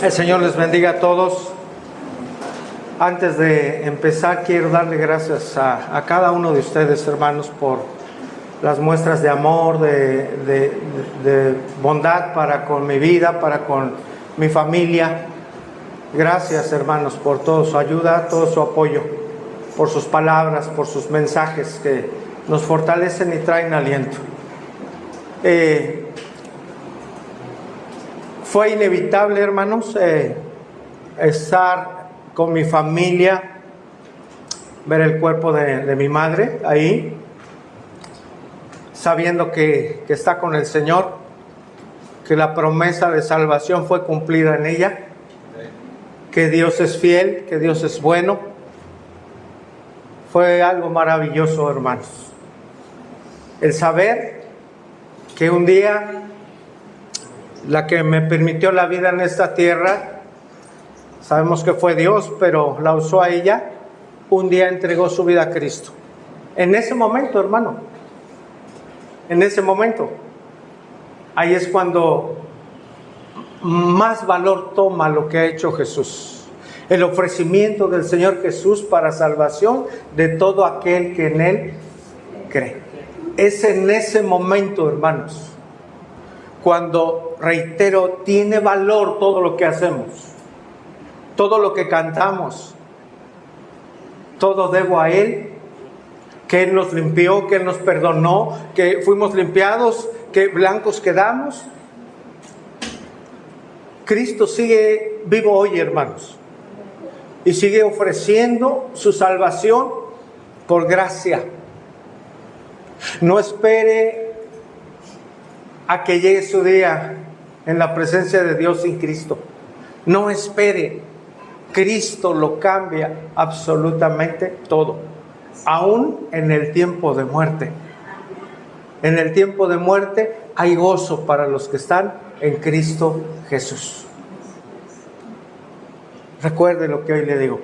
El Señor les bendiga a todos. Antes de empezar, quiero darle gracias a cada uno de ustedes, hermanos, por las muestras de amor, de bondad para con mi vida, para con mi familia. Gracias, hermanos, por toda su ayuda, todo su apoyo, por sus palabras, por sus mensajes que nos fortalecen y traen aliento. Fue inevitable, hermanos, estar con mi familia, ver el cuerpo de mi madre ahí, sabiendo que está con el Señor, que la promesa de salvación fue cumplida en ella, que Dios es fiel, que Dios es bueno. Fue algo maravilloso, hermanos, el saber que un día la que me permitió la vida en esta tierra, sabemos que fue Dios, pero la usó a ella, un día entregó su vida a Cristo. En ese momento, hermano, en ese momento, ahí es cuando más valor toma lo que ha hecho Jesús. El ofrecimiento del Señor Jesús para salvación de todo aquel que en Él cree. Es en ese momento, hermanos, cuando, reitero, tiene valor todo lo que hacemos, todo lo que cantamos, todo debo a Él, que Él nos limpió, que Él nos perdonó, que fuimos limpiados, que blancos quedamos. Cristo sigue vivo hoy, hermanos, y sigue ofreciendo su salvación por gracia. No espere a que llegue su día en la presencia de Dios sin Cristo. No espere. Cristo lo cambia absolutamente todo, aún en el tiempo de muerte. En el tiempo de muerte hay gozo para los que están en Cristo Jesús. Recuerde lo que hoy le digo.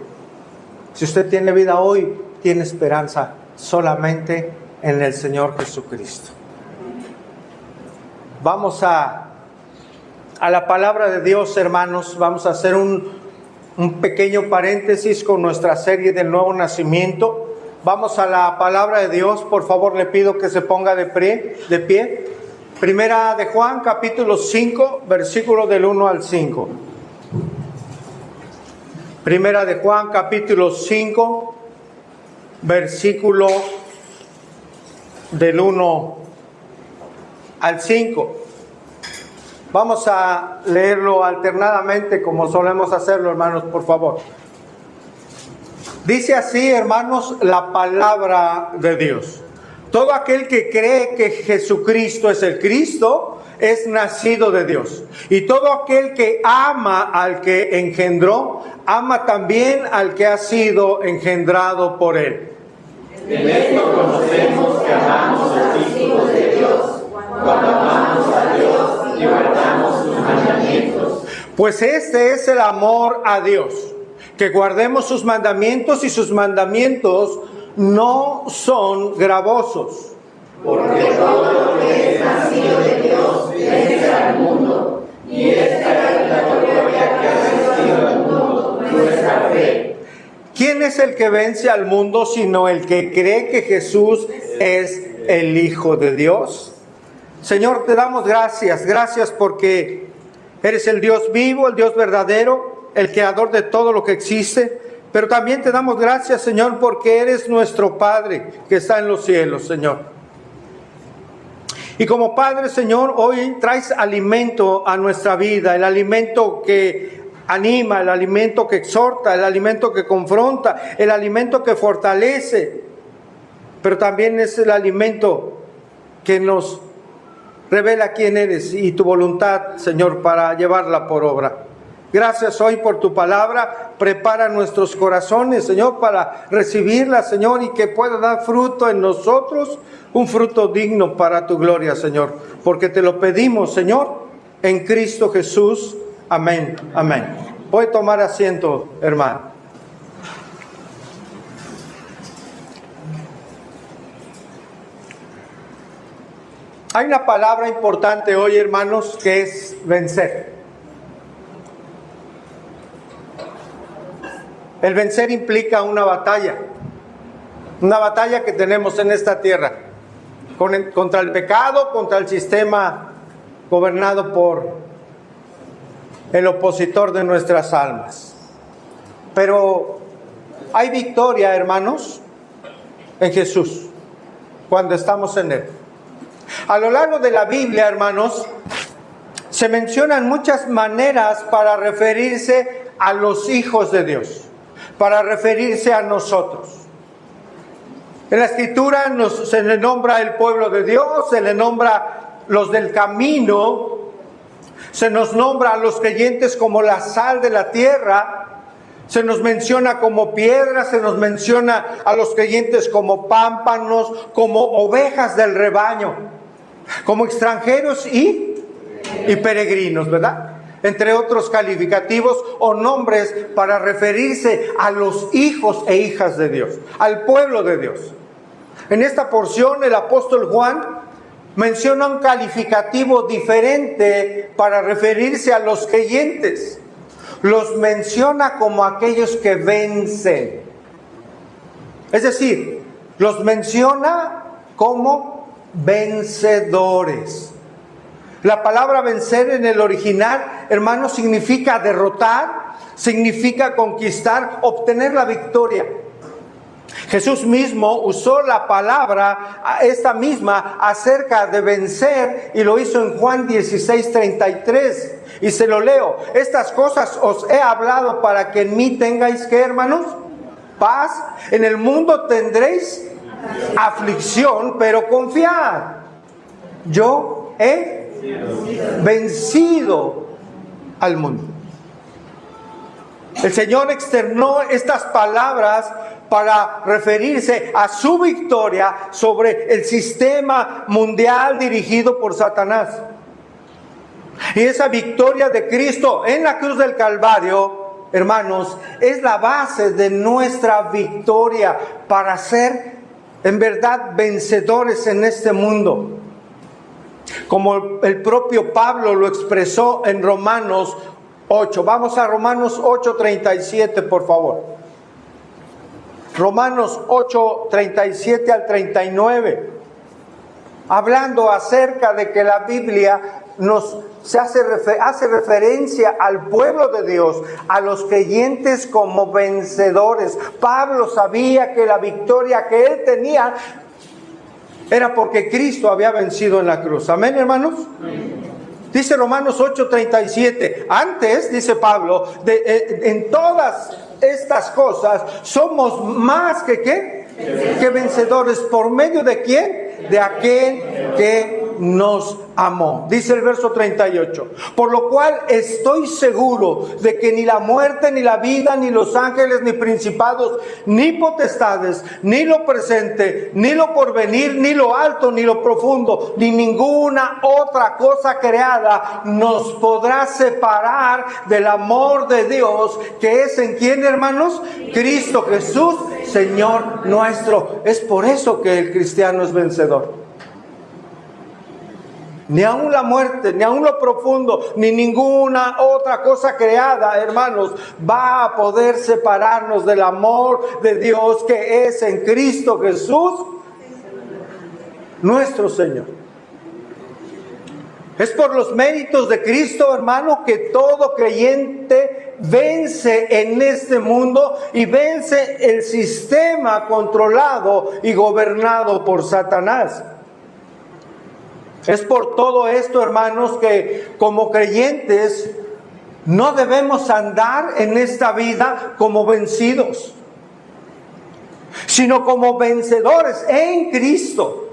Si usted tiene vida hoy, tiene esperanza solamente en el Señor Jesucristo. Vamos a la palabra de Dios, hermanos. Vamos a hacer un pequeño paréntesis con nuestra serie del nuevo nacimiento. Vamos a la palabra de Dios. Por favor, le pido que se ponga de pie. Primera de Juan, capítulo 5, versículo del 1 al 5. Primera de Juan, capítulo 5, versículo del 1 al 5. Vamos a leerlo alternadamente como solemos hacerlo, hermanos, por favor. Dice así, hermanos, la palabra de Dios. Todo aquel que cree que Jesucristo es el Cristo es nacido de Dios. Y todo aquel que ama al que engendró, ama también al que ha sido engendrado por él. En esto conocemos que amamos a los hijos de Dios, cuando amamos a Dios y guardamos sus mandamientos. Pues este es el amor a Dios, que guardemos sus mandamientos, y sus mandamientos no son gravosos. Porque todo lo que es nacido de Dios vence al mundo, y esta es la gloria que ha vencido al mundo, nuestra fe. ¿Quién es el que vence al mundo sino el que cree que Jesús es el Hijo de Dios? Señor, te damos gracias porque eres el Dios vivo, el Dios verdadero, el creador de todo lo que existe. Pero también te damos gracias, Señor, porque eres nuestro Padre que está en los cielos, Señor. Y como Padre, Señor, hoy traes alimento a nuestra vida, el alimento que anima, el alimento que exhorta, el alimento que confronta, el alimento que fortalece. Pero también es el alimento que nos revela quién eres y tu voluntad, Señor, para llevarla por obra. Gracias hoy por tu palabra. Prepara nuestros corazones, Señor, para recibirla, Señor, y que pueda dar fruto en nosotros, un fruto digno para tu gloria, Señor. Porque te lo pedimos, Señor, en Cristo Jesús. Amén, amén. Puede tomar asiento, hermano. Hay una palabra importante hoy, hermanos, que es vencer. El vencer implica una batalla que tenemos en esta tierra, contra el pecado, contra el sistema gobernado por el opositor de nuestras almas. Pero hay victoria, hermanos, en Jesús, cuando estamos en Él. A lo largo de la Biblia, hermanos, se mencionan muchas maneras para referirse a los hijos de Dios, para referirse a nosotros. En la Escritura se le nombra el pueblo de Dios, se le nombra los del camino, se nos nombra a los creyentes como la sal de la tierra, se nos menciona como piedras, se nos menciona a los creyentes como pámpanos, como ovejas del rebaño, como extranjeros y peregrinos, ¿verdad? Entre otros calificativos o nombres para referirse a los hijos e hijas de Dios, al pueblo de Dios. En esta porción el apóstol Juan menciona un calificativo diferente para referirse a los creyentes. Los menciona como aquellos que vencen. Es decir, los menciona como vencedores. La palabra vencer en el original, hermanos, significa derrotar, significa conquistar, obtener la victoria. Jesús mismo usó la palabra, esta misma, acerca de vencer, y lo hizo en Juan 16:33. Y se lo leo: estas cosas os he hablado para que en mí tengáis, ¿qué, hermanos? Paz. En el mundo tendréis aflicción, pero confiad. Yo he vencido al mundo. El Señor externó estas palabras para referirse a su victoria sobre el sistema mundial dirigido por Satanás. Y esa victoria de Cristo en la cruz del Calvario, hermanos, es la base de nuestra victoria para ser en verdad vencedores en este mundo. Como el propio Pablo lo expresó en Romanos 8. Vamos a Romanos 8:37, por favor. Romanos 8:37 al 39. Hablando acerca de que la Biblia hace referencia al pueblo de Dios, a los creyentes como vencedores. Pablo sabía que la victoria que él tenía era porque Cristo había vencido en la cruz. ¿Amén, hermanos? Dice Romanos 8:37. Antes, dice Pablo, en todas estas cosas somos más que ¿qué? Que vencedores. ¿Por medio de quién? De aquel que nos amó. Dice el verso 38. Por lo cual estoy seguro de que ni la muerte, ni la vida, ni los ángeles, ni principados, ni potestades, ni lo presente, ni lo porvenir, ni lo alto, ni lo profundo, ni ninguna otra cosa creada nos podrá separar del amor de Dios, que es en quién, hermanos, Cristo Jesús, Señor nuestro. Es por eso que el cristiano es vencedor. Ni aun la muerte, ni aun lo profundo, ni ninguna otra cosa creada, hermanos, va a poder separarnos del amor de Dios que es en Cristo Jesús, nuestro Señor. Es por los méritos de Cristo, hermano, que todo creyente vence en este mundo y vence el sistema controlado y gobernado por Satanás. Es por todo esto, hermanos, que como creyentes no debemos andar en esta vida como vencidos, sino como vencedores en Cristo.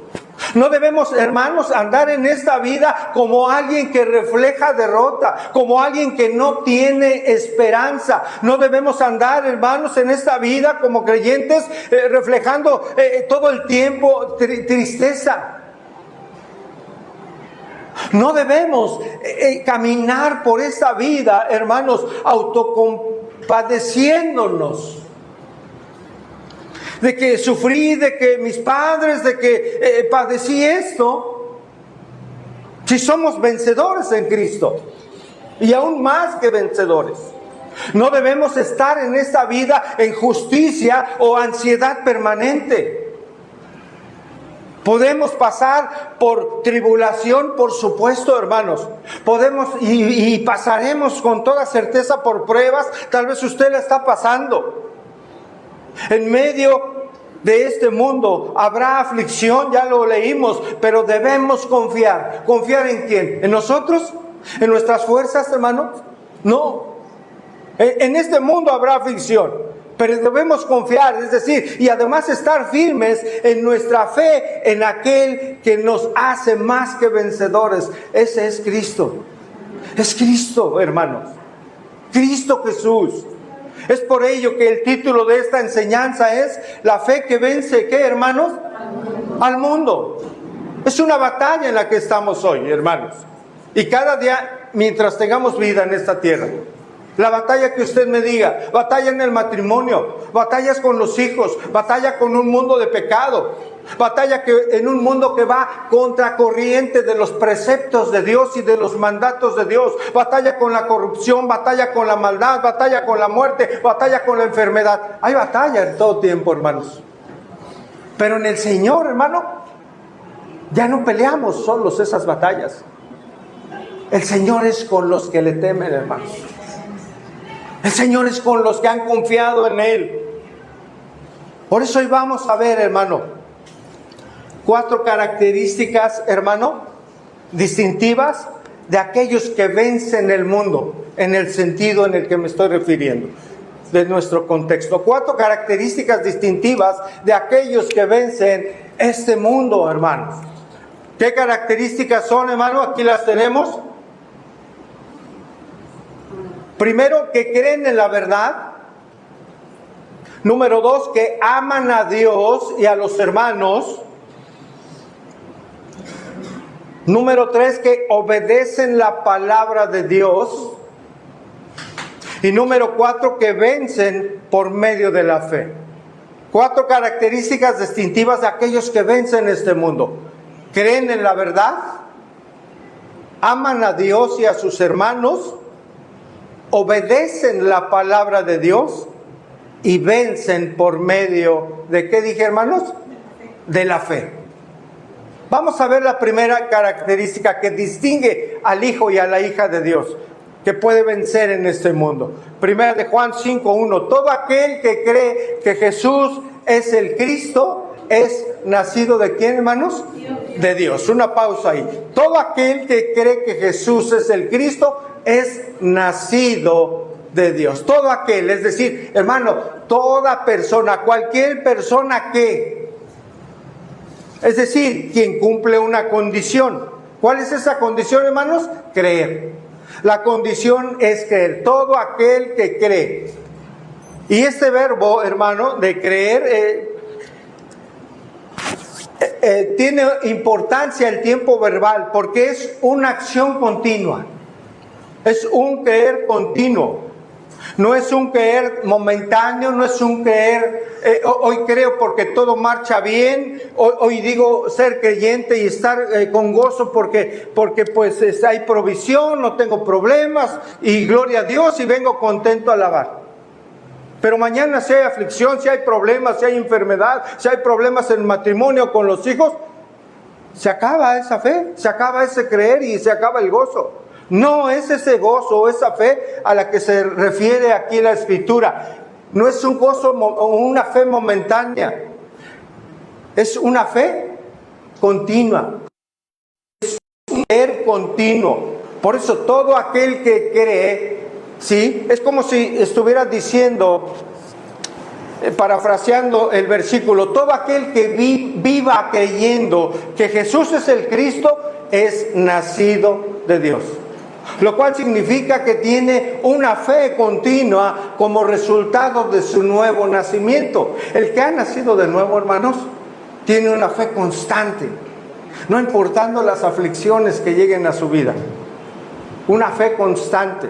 No debemos, hermanos, andar en esta vida como alguien que refleja derrota, como alguien que no tiene esperanza. No debemos andar, hermanos, en esta vida como creyentes reflejando todo el tiempo tristeza. No debemos caminar por esta vida, hermanos, autocompadeciéndonos. De que sufrí, de que mis padres, de que padecí esto. Si somos vencedores en Cristo. Y aún más que vencedores. No debemos estar en esta vida en justicia o ansiedad permanente. Podemos pasar por tribulación, por supuesto, hermanos. Podemos y pasaremos con toda certeza por pruebas. Tal vez usted la está pasando. En medio de este mundo habrá aflicción, ya lo leímos, pero debemos confiar. ¿Confiar en quién? ¿En nosotros? ¿En nuestras fuerzas, hermanos? No. En este mundo habrá aflicción, pero debemos confiar, es decir, y además estar firmes en nuestra fe en aquel que nos hace más que vencedores. Ese es Cristo. Es Cristo, hermanos. Cristo Jesús. Es por ello que el título de esta enseñanza es la fe que vence, ¿qué, hermanos? Al mundo. Es una batalla en la que estamos hoy, hermanos. Y cada día, mientras tengamos vida en esta tierra, la batalla que usted me diga, batalla en el matrimonio, batallas con los hijos, batalla con un mundo de pecado, batalla en un mundo que va contracorriente de los preceptos de Dios y de los mandatos de Dios, batalla con la corrupción, batalla con la maldad, batalla con la muerte, batalla con la enfermedad. Hay batalla en todo tiempo, hermanos. Pero en el Señor, hermano, ya no peleamos solos esas batallas. El Señor es con los que le temen, hermanos. El Señor es con los que han confiado en Él. Por eso hoy vamos a ver, hermano, 4 características, hermano, distintivas de aquellos que vencen el mundo, en el sentido en el que me estoy refiriendo, de nuestro contexto. 4 características distintivas de aquellos que vencen este mundo, hermanos. ¿Qué características son, hermano? Aquí las tenemos. Primero, que creen en la verdad. Número 2, que aman a Dios y a los hermanos. Número 3, que obedecen la palabra de Dios. Y número 4, que vencen por medio de la fe. 4 características distintivas de aquellos que vencen este mundo. Creen en la verdad, aman a Dios y a sus hermanos, obedecen la palabra de Dios y vencen por medio de, ¿qué dije, hermanos? De la fe. Vamos a ver la primera característica que distingue al hijo y a la hija de Dios, que puede vencer en este mundo. Primera de Juan 5:1. Todo aquel que cree que Jesús es el Cristo es nacido ¿de quién, hermanos? De Dios. Una pausa ahí. Todo aquel que cree que Jesús es el Cristo es nacido de Dios. Todo aquel, es decir, hermano, toda persona, cualquier persona que, es decir, quien cumple una condición. ¿Cuál es esa condición, hermanos? Creer. La condición es creer. Todo aquel que cree. Y este verbo, hermano, de creer, tiene importancia el tiempo verbal porque es una acción continua. Es un creer continuo. No es un creer momentáneo, no es un creer, hoy creo porque todo marcha bien, hoy digo ser creyente y estar con gozo porque pues hay provisión, no tengo problemas y gloria a Dios y vengo contento a alabar. Pero mañana si hay aflicción, si hay problemas, si hay enfermedad, si hay problemas en el matrimonio con los hijos, se acaba esa fe, se acaba ese creer y se acaba el gozo. No es ese gozo o esa fe a la que se refiere aquí la Escritura. No es un gozo o una fe momentánea. Es una fe continua. Es un creer continuo. Por eso todo aquel que cree, ¿sí? Es como si estuviera diciendo, parafraseando el versículo, todo aquel que viva creyendo que Jesús es el Cristo es nacido de Dios. Lo cual significa que tiene una fe continua como resultado de su nuevo nacimiento. El que ha nacido de nuevo, hermanos, tiene una fe constante, no importando las aflicciones que lleguen a su vida. Una fe constante.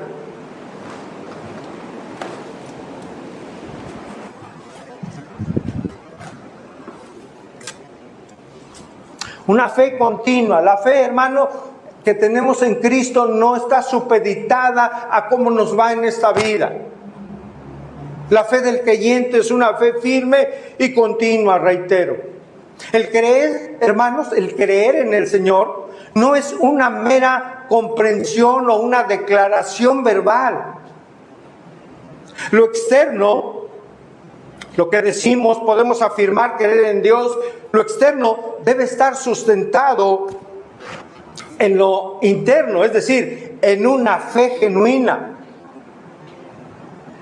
Una fe continua. La fe, hermano, que tenemos en Cristo no está supeditada a cómo nos va en esta vida. La fe del creyente es una fe firme y continua, reitero. El creer, hermanos, el creer en el Señor no es una mera comprensión o una declaración verbal. Lo externo, lo que decimos, podemos afirmar creer en Dios, lo externo debe estar sustentado en lo interno, es decir, en una fe genuina,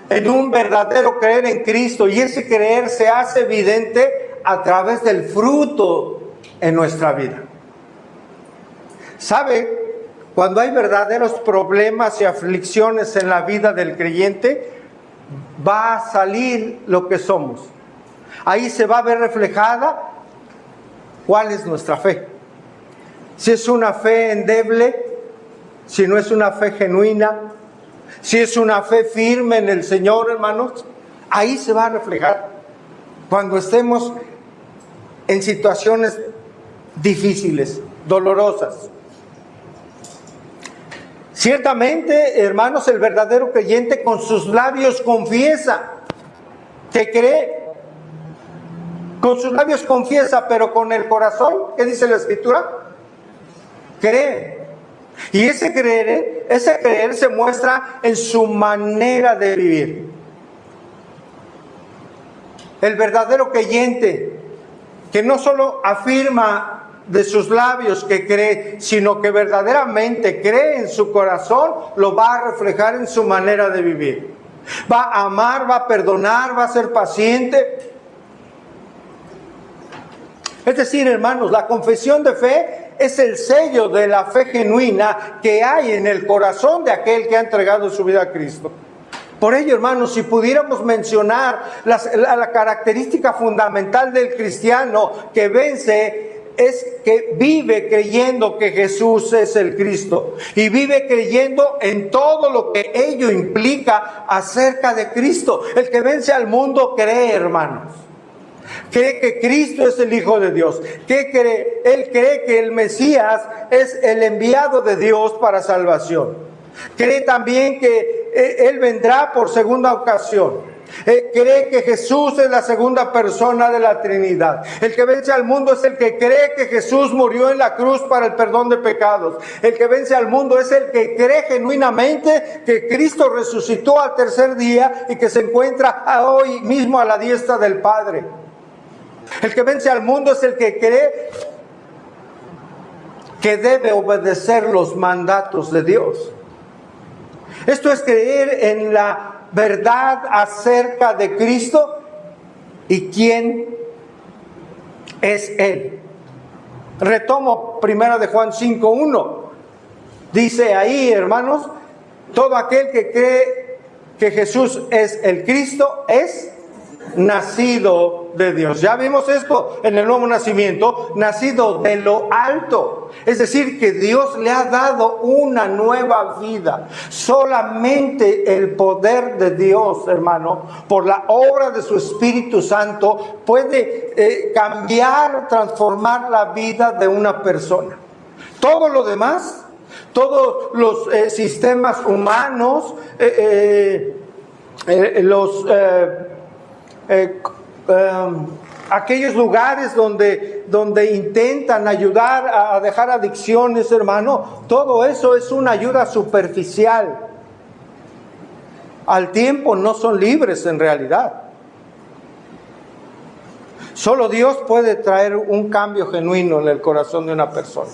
en un verdadero creer en Cristo, y ese creer se hace evidente a través del fruto en nuestra vida. ¿Sabe? Cuando hay verdaderos problemas y aflicciones en la vida del creyente, va a salir lo que somos. Ahí se va a ver reflejada cuál es nuestra fe. Si es una fe endeble, si no es una fe genuina, si es una fe firme en el Señor, hermanos, ahí se va a reflejar. Cuando estemos en situaciones difíciles, dolorosas. Ciertamente, hermanos, el verdadero creyente con sus labios confiesa que cree. Con sus labios confiesa, pero con el corazón, ¿qué dice la Escritura? Cree. Y ese creer se muestra en su manera de vivir. El verdadero creyente, que no solo afirma de sus labios que cree, sino que verdaderamente cree en su corazón, lo va a reflejar en su manera de vivir. Va a amar, va a perdonar, va a ser paciente. Es decir, hermanos, la confesión de fe es el sello de la fe genuina que hay en el corazón de aquel que ha entregado su vida a Cristo. Por ello, hermanos, si pudiéramos mencionar la característica fundamental del cristiano que vence, es que vive creyendo que Jesús es el Cristo y vive creyendo en todo lo que ello implica acerca de Cristo. El que vence al mundo cree, hermanos. Cree que Cristo es el Hijo de Dios. ¿Qué cree? Él cree que el Mesías es el enviado de Dios para salvación. Cree también que Él vendrá por segunda ocasión. Cree que Jesús es la segunda persona de la Trinidad. El que vence al mundo es el que cree que Jesús murió en la cruz para el perdón de pecados. El que vence al mundo es el que cree genuinamente que Cristo resucitó al tercer día y que se encuentra hoy mismo a la diestra del Padre. El que vence al mundo es el que cree que debe obedecer los mandatos de Dios. Esto es creer en la verdad acerca de Cristo y quién es Él. Retomo 1 de Juan 5:1. Dice ahí, hermanos, todo aquel que cree que Jesús es el Cristo es nacido de Dios. Ya vimos esto en el nuevo nacimiento, nacido de lo alto. Es decir, que Dios le ha dado una nueva vida. Solamente el poder de Dios, hermano, por la obra de su Espíritu Santo, puede cambiar, transformar la vida de una persona. Todo lo demás, todos los sistemas humanos, aquellos lugares donde intentan ayudar a dejar adicciones, hermano, todo eso es una ayuda superficial. Al tiempo no son libres en realidad. Solo Dios puede traer un cambio genuino en el corazón de una persona.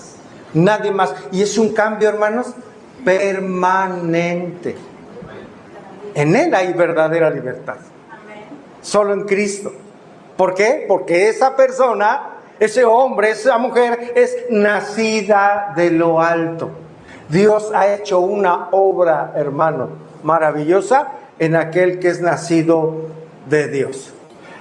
Nadie más. Y es un cambio, hermanos, permanente. En Él hay verdadera libertad. Solo en Cristo. ¿Por qué? Porque esa persona, ese hombre, esa mujer es nacida de lo alto. Dios ha hecho una obra, hermano, maravillosa en aquel que es nacido de Dios.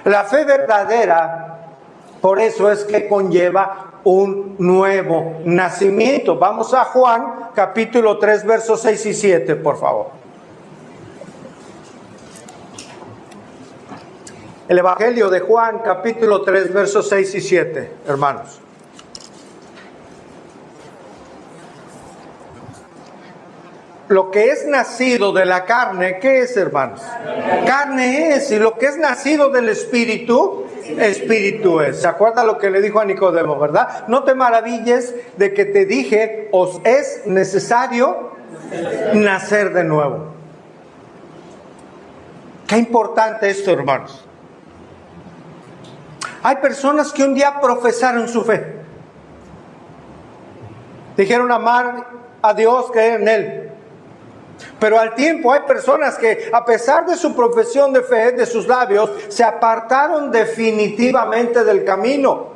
La fe verdadera, por eso es que conlleva un nuevo nacimiento. Vamos a Juan, capítulo 3, versos 6 y 7, por favor. El Evangelio de Juan, capítulo 3, versos 6 y 7, hermanos. lo que es nacido de la carne, ¿qué es, hermanos? Carne es, y lo que es nacido del Espíritu, Espíritu es. ¿Se acuerda lo que le dijo a Nicodemo, verdad? No te maravilles de que te dije, os es necesario nacer de nuevo. Qué importante esto, hermanos. Hay personas que un día profesaron su fe. Dijeron amar a Dios, creer en Él. Pero al tiempo hay personas que, a pesar de su profesión de fe, de sus labios, se apartaron definitivamente del camino.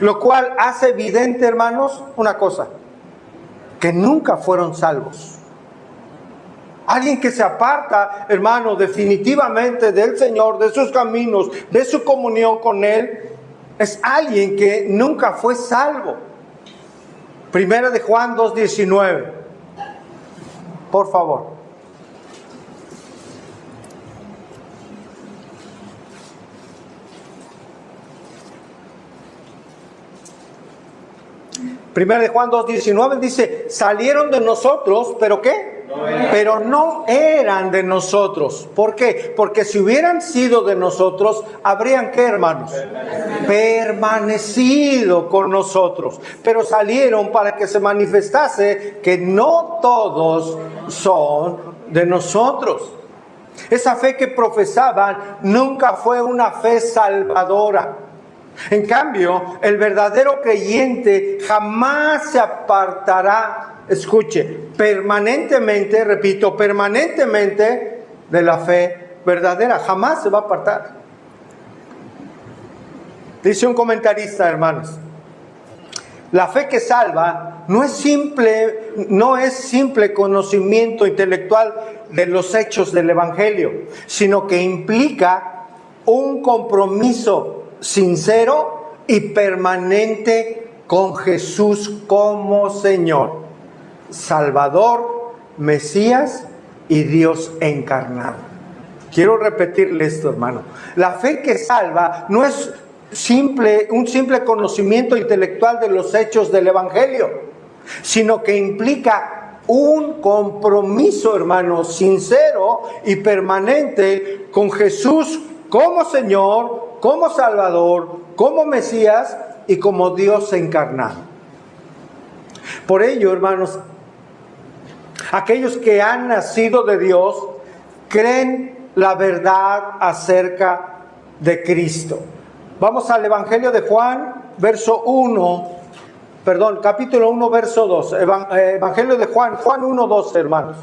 Lo cual hace evidente, hermanos, una cosa: que nunca fueron salvos. Alguien que se aparta, hermano, definitivamente del Señor, de sus caminos, de su comunión con Él, es alguien que nunca fue salvo. Primera de Juan 2:19. Por favor. Primera de Juan 2:19 dice, salieron de nosotros, ¿pero qué? Pero no eran de nosotros. ¿Por qué? Porque si hubieran sido de nosotros, habrían, ¿qué, hermanos? Permanecido con nosotros. Pero salieron para que se manifestase que no todos son de nosotros. Esa fe que profesaban nunca fue una fe salvadora. En cambio, el verdadero creyente jamás se apartará, escuche, permanentemente, repito, permanentemente de la fe verdadera. Jamás se va a apartar. Dice un comentarista, hermanos, la fe que salva no es simple conocimiento intelectual de los hechos del Evangelio, sino que implica un compromiso sincero y permanente con Jesús como Señor, Salvador, Mesías y Dios encarnado. Quiero repetirle esto, hermano. La fe que salva no es un simple conocimiento intelectual de los hechos del Evangelio, sino que implica un compromiso, hermano, sincero y permanente con Jesús como Señor, como Salvador, como Mesías y como Dios encarnado. Por ello, hermanos, aquellos que han nacido de Dios creen la verdad acerca de Cristo. Vamos al Evangelio de Juan, capítulo 1, verso 2. Evangelio de Juan 1, 2, hermanos.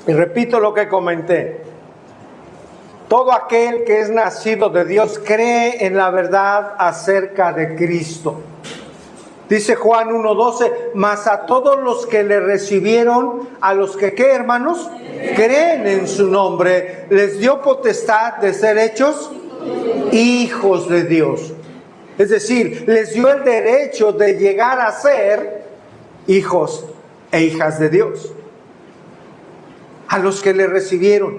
Y repito lo que comenté. Todo aquel que es nacido de Dios cree en la verdad acerca de Cristo. Dice Juan 1:12, mas a todos los que le recibieron, a los que, ¿qué, hermanos? Creen en su nombre, les dio potestad de ser hechos hijos de Dios. Es decir, les dio el derecho de llegar a ser hijos e hijas de Dios. A los que le recibieron.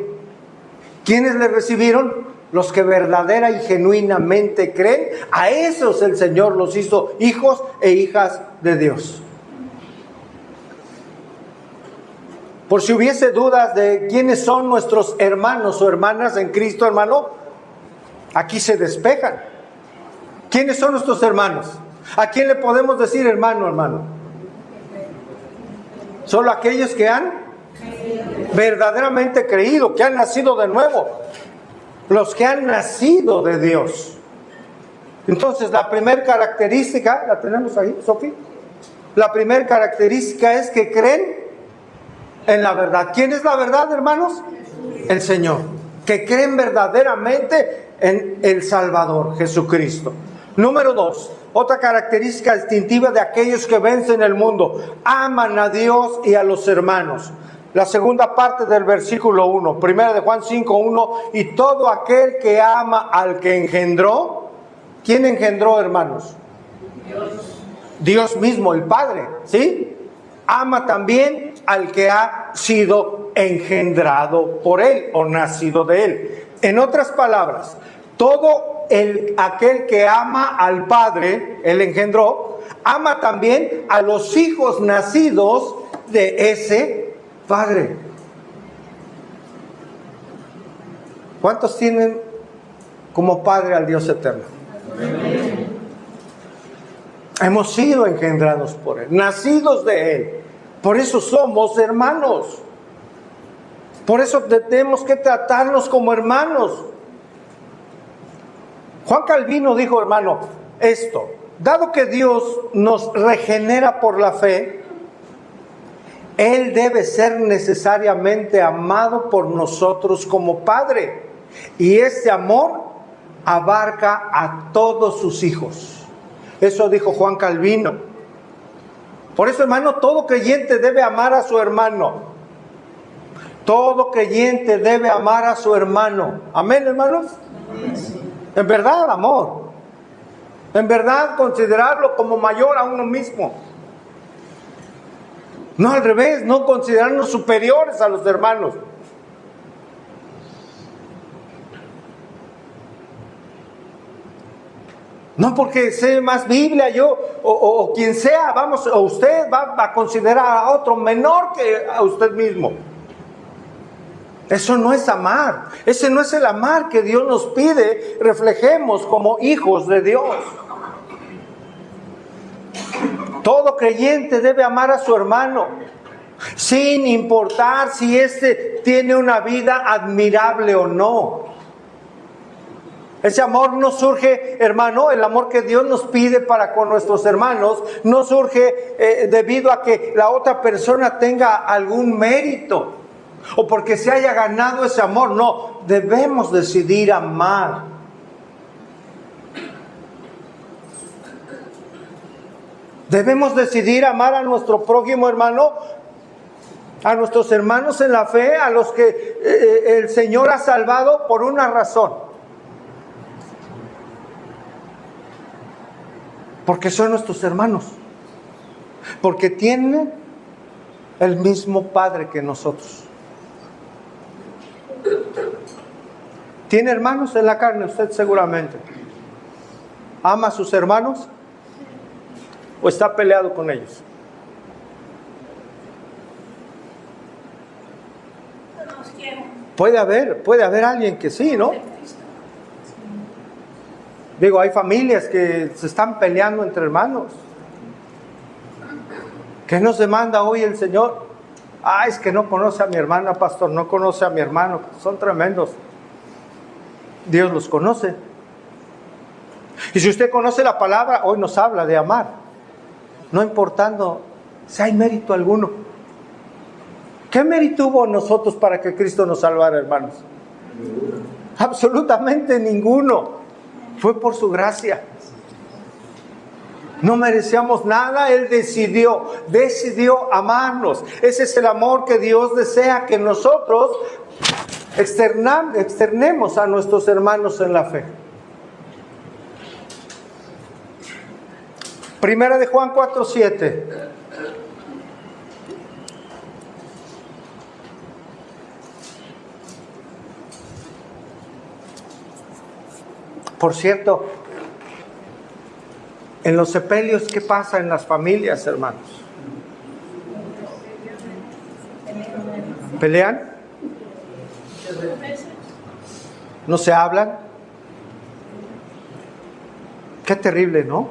¿Quiénes le recibieron? Los que verdadera y genuinamente creen. A esos el Señor los hizo hijos e hijas de Dios. Por si hubiese dudas de quiénes son nuestros hermanos o hermanas en Cristo, hermano, aquí se despejan. ¿Quiénes son nuestros hermanos? ¿A quién le podemos decir hermano, hermano? Solo aquellos que han verdaderamente creído, que han nacido de nuevo, los que han nacido de Dios. Entonces, la primera característica, ¿la tenemos ahí, Sofi? La primera característica es que creen en la verdad. ¿Quién es la verdad, hermanos? El Señor. Que creen verdaderamente en el Salvador, Jesucristo. Número 2, otra característica distintiva de aquellos que vencen el mundo: aman a Dios y a los hermanos. La segunda parte del versículo 1, primera de Juan 5:1, y todo aquel que ama al que engendró. ¿Quién engendró, hermanos? Dios mismo, el Padre, ¿sí? Ama también al que ha sido engendrado por Él o nacido de Él. En otras palabras, todo aquel que ama al Padre, Él engendró, ama también a los hijos nacidos de ese Padre. ¿Cuántos tienen como Padre al Dios eterno? Hemos sido engendrados por Él, nacidos de Él. Por eso somos hermanos. Por eso tenemos que tratarnos como hermanos. Juan Calvino dijo, hermano, esto: dado que Dios nos regenera por la fe, Él debe ser necesariamente amado por nosotros como Padre. Y este amor abarca a todos sus hijos. Eso dijo Juan Calvino. Por eso, hermano, todo creyente debe amar a su hermano. Todo creyente debe amar a su hermano. ¿Amén, hermanos? En verdad, amor. En verdad, considerarlo como mayor a uno mismo. No al revés, no considerarnos superiores a los hermanos. No porque sé más Biblia yo o quien sea, vamos, o usted va a considerar a otro menor que a usted mismo. Eso no es amar. Ese no es el amar que Dios nos pide reflejemos como hijos de Dios. Todo creyente debe amar a su hermano, sin importar si éste tiene una vida admirable o no. Ese amor no surge, hermano, el amor que Dios nos pide para con nuestros hermanos, no surge debido a que la otra persona tenga algún mérito o porque se haya ganado ese amor. No, debemos decidir amar. Debemos decidir amar a nuestro prójimo, hermano, a nuestros hermanos en la fe, a los que el Señor ha salvado por una razón. Porque son nuestros hermanos. Porque tienen el mismo Padre que nosotros. ¿Tiene hermanos en la carne usted seguramente? ¿Ama a sus hermanos? ¿O está peleado con ellos? Puede haber alguien que sí, ¿no? Digo, hay familias que se están peleando entre hermanos. ¿Qué nos demanda hoy el Señor? Es que no conoce a mi hermana, pastor, no conoce a mi hermano. Son tremendos. Dios los conoce. Y si usted conoce la palabra, hoy nos habla de amar. No importando si hay mérito alguno. ¿Qué mérito hubo nosotros para que Cristo nos salvara, hermanos? Absolutamente ninguno. Fue por su gracia. No merecíamos nada. Él decidió amarnos. Ese es el amor que Dios desea que nosotros externemos a nuestros hermanos en la fe. Primera de Juan 4:7. Por cierto, en los sepelios, ¿qué pasa en las familias, hermanos? ¿Pelean? ¿No se hablan? Qué terrible, ¿no?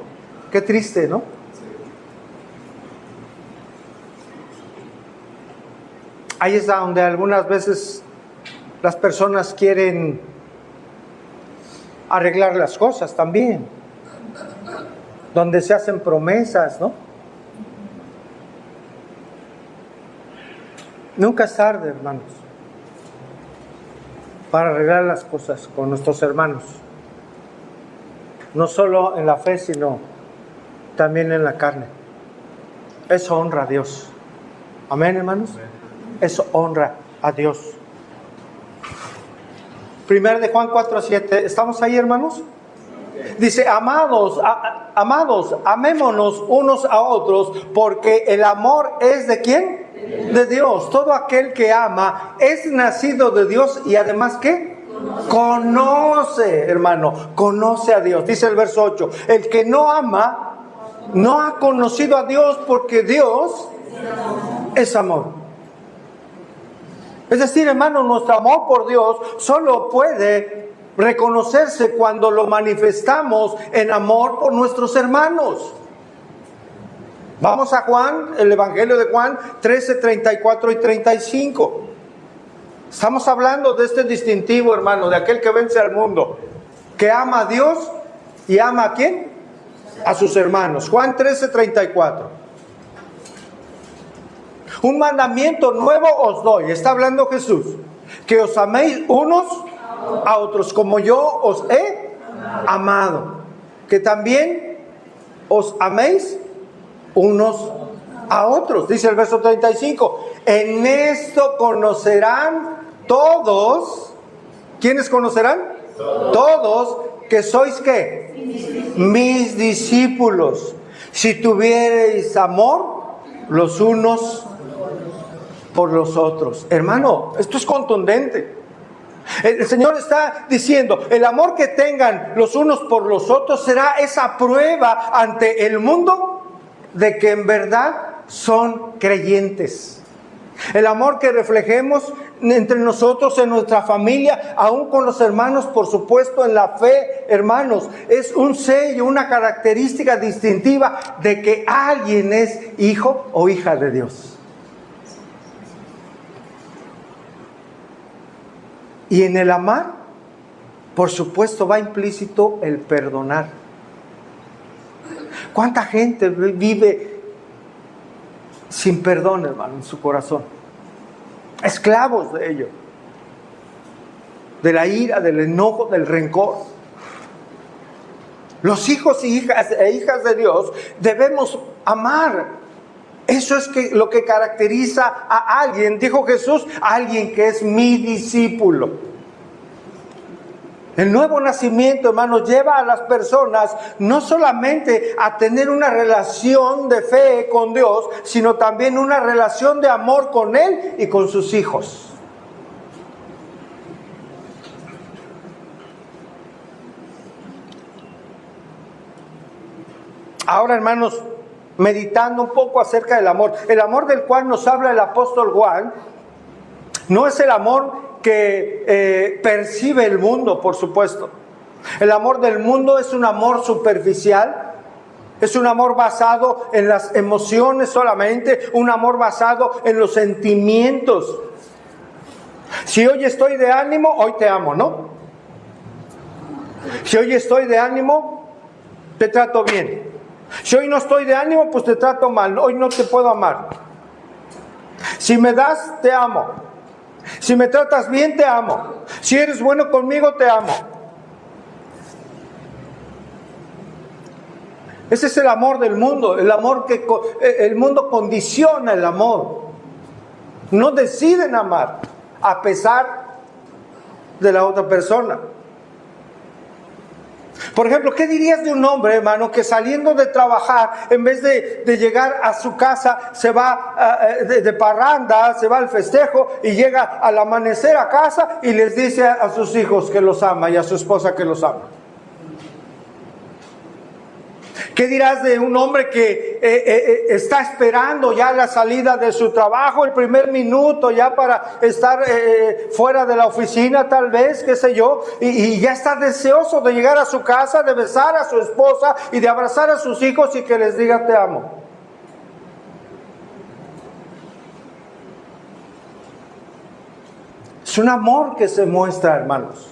Qué triste, ¿no? Ahí es donde algunas veces las personas quieren arreglar las cosas también, donde se hacen promesas, ¿no? Nunca es tarde, hermanos, para arreglar las cosas con nuestros hermanos, no solo en la fe, sino también en la carne. Eso honra a Dios. Amén, hermanos. Eso honra a Dios. Primera de Juan 4:7. ¿Estamos ahí, hermanos? Dice, amados, amémonos unos a otros, porque el amor es ¿de quién? De Dios. Todo aquel que ama es nacido de Dios y además ¿qué? Conoce, hermano, conoce a Dios. Dice el verso 8, el que no ama no ha conocido a Dios, porque Dios es amor. Es decir, hermano, nuestro amor por Dios solo puede reconocerse cuando lo manifestamos en amor por nuestros hermanos. Vamos a Juan, el Evangelio de Juan 13, 34 y 35. Estamos hablando de este distintivo, hermano, de aquel que vence al mundo, que ama a Dios y ama a ¿quién? A sus hermanos. Juan 13, 34. Un mandamiento nuevo os doy, está hablando Jesús, que os améis unos a otros, como yo os he amado, que también os améis unos a otros. Dice el verso 35, en esto conocerán todos. ¿Quiénes conocerán? Todos que sois ¿qué? Mis discípulos, si tuviereis amor los unos por los otros. Hermano, esto es contundente. El Señor está diciendo, el amor que tengan los unos por los otros será esa prueba ante el mundo de que en verdad son creyentes. El amor que reflejemos entre nosotros, en nuestra familia, aún con los hermanos, por supuesto, en la fe, hermanos, es un sello, una característica distintiva de que alguien es hijo o hija de Dios. Y en el amar, por supuesto, va implícito el perdonar. ¿Cuánta gente vive sin perdón, hermano, en su corazón? Esclavos de ello. De la ira, del enojo, del rencor. Los hijos e hijas de Dios debemos amar. Eso es lo que caracteriza a alguien, dijo Jesús, alguien que es mi discípulo. El nuevo nacimiento, hermanos, lleva a las personas no solamente a tener una relación de fe con Dios, sino también una relación de amor con Él y con sus hijos. Ahora, hermanos, meditando un poco acerca del amor. El amor del cual nos habla el apóstol Juan no es el amor que percibe el mundo, por supuesto. El amor del mundo es un amor superficial, es un amor basado en las emociones solamente, un amor basado en los sentimientos. Si hoy estoy de ánimo, hoy te amo, ¿no? Si hoy estoy de ánimo, te trato bien. Si hoy no estoy de ánimo, pues te trato mal. Hoy no te puedo amar. Si me das, te amo. Si me tratas bien, te amo. Si eres bueno conmigo, te amo. Ese es el amor del mundo. El amor que el mundo condiciona el amor. No deciden amar a pesar de la otra persona. Por ejemplo, ¿qué dirías de un hombre, hermano, que saliendo de trabajar, en vez de llegar a su casa, se va de parranda, se va al festejo y llega al amanecer a casa y les dice a sus hijos que los ama y a su esposa que los ama? ¿Qué dirás de un hombre que está esperando ya la salida de su trabajo, el primer minuto ya para estar fuera de la oficina tal vez, qué sé yo, y ya está deseoso de llegar a su casa, de besar a su esposa y de abrazar a sus hijos y que les diga te amo? Es un amor que se muestra, hermanos.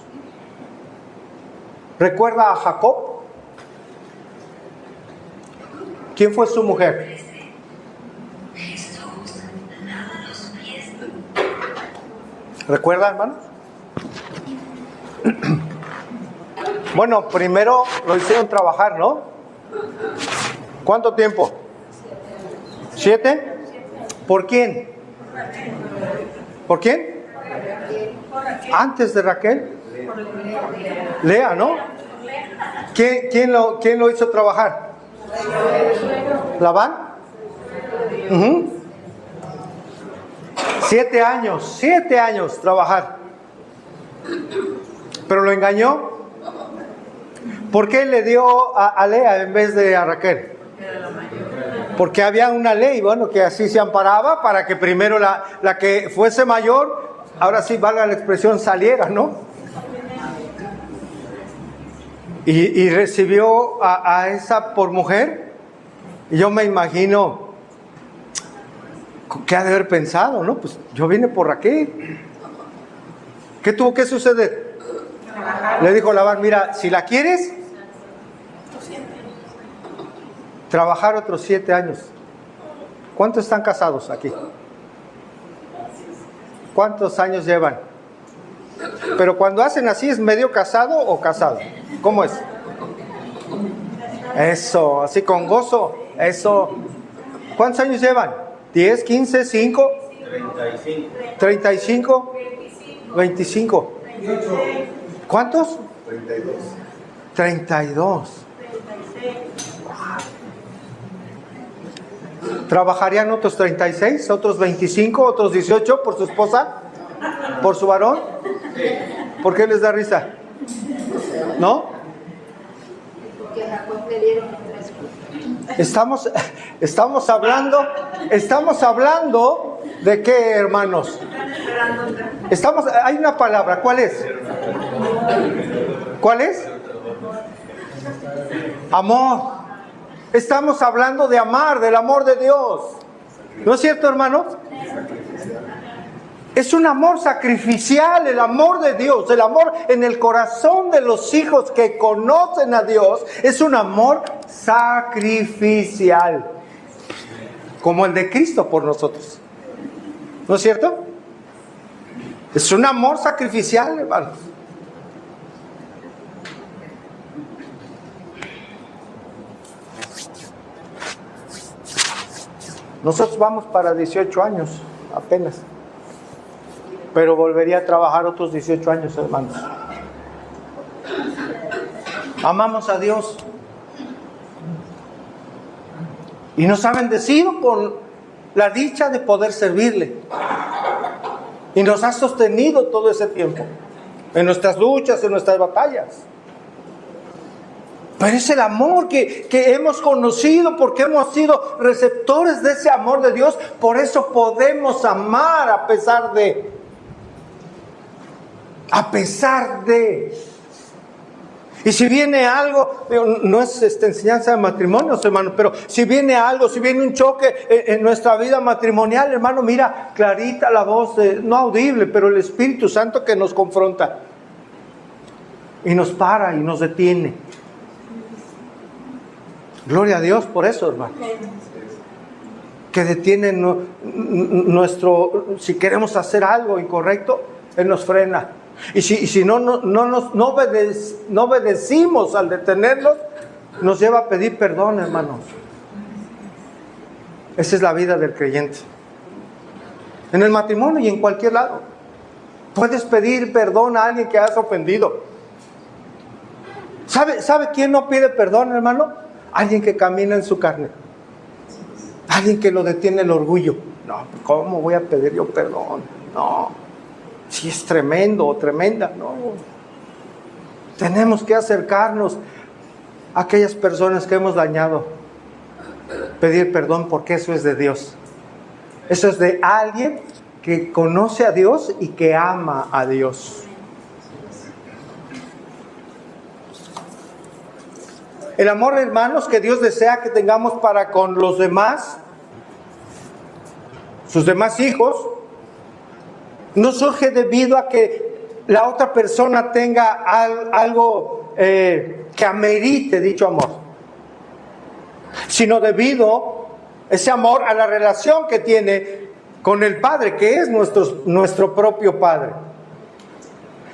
¿Recuerda a Jacob? ¿Quién fue su mujer? ¿Recuerda, hermanos? Bueno, primero lo hicieron trabajar, ¿no? ¿Cuánto tiempo? 7. ¿Por quién? ¿Por quién? Antes de Raquel. Lea, ¿no? ¿Quién lo hizo trabajar? ¿Labán? 7 años trabajar. Pero lo engañó. ¿Por qué le dio a Lea en vez de a Raquel? Porque había una ley, bueno, que así se amparaba para que primero la que fuese mayor, ahora sí valga la expresión, saliera, ¿no? Y recibió a esa por mujer. Y yo me imagino qué ha de haber pensado, ¿no? Pues yo vine por Raquel. ¿Qué tuvo que suceder? Le dijo Labán, mira, si la quieres, trabajar otros 7 años. ¿Cuántos están casados aquí? ¿Cuántos años llevan? Pero cuando hacen así, ¿es medio casado o casado? ¿Cómo es? Eso, así con gozo. Eso. ¿Cuántos años llevan? ¿10, 15, 5? 35. 25. ¿Cuántos? 32. ¿Trabajarían otros 36, otros 25, otros 18 por su esposa? ¿Por su varón? ¿Por qué les da risa? ¿No? Estamos hablando de qué, hermanos. Hay una palabra, ¿cuál es? ¿Cuál es? Amor. Estamos hablando de amar, del amor de Dios. ¿No es cierto, hermanos? Es un amor sacrificial, el amor de Dios, el amor en el corazón de los hijos que conocen a Dios. Es un amor sacrificial, como el de Cristo por nosotros. ¿No es cierto? Es un amor sacrificial, hermanos. Nosotros vamos para 18 años, apenas. Pero volvería a trabajar otros 18 años, hermanos. Amamos a Dios. Y nos ha bendecido con la dicha de poder servirle. Y nos ha sostenido todo ese tiempo. En nuestras luchas, en nuestras batallas. Pero es el amor que hemos conocido, porque hemos sido receptores de ese amor de Dios. Por eso podemos amar a pesar de. A pesar de. Y si viene algo, no es enseñanza de matrimonios, hermano, pero si viene algo, si viene un choque en nuestra vida matrimonial, hermano, mira, clarita la voz, no audible, pero el Espíritu Santo que nos confronta. Y nos para y nos detiene. Gloria a Dios por eso, hermano. Que detiene nuestro, si queremos hacer algo incorrecto, Él nos frena. Y si no obedecimos al detenerlos, nos lleva a pedir perdón, hermanos. Esa es la vida del creyente. En el matrimonio y en cualquier lado. Puedes pedir perdón a alguien que has ofendido. ¿Sabe quién no pide perdón, hermano? Alguien que camina en su carne. Alguien que lo detiene el orgullo. No, ¿cómo voy a pedir yo perdón? No. Si es tremendo o tremenda, no. Tenemos que acercarnos a aquellas personas que hemos dañado. Pedir perdón porque eso es de Dios. Eso es de alguien que conoce a Dios y que ama a Dios. El amor, hermanos, que Dios desea que tengamos para con los demás, sus demás hijos, no surge debido a que la otra persona tenga algo que amerite dicho amor, sino debido ese amor a la relación que tiene con el Padre, que es nuestro propio Padre.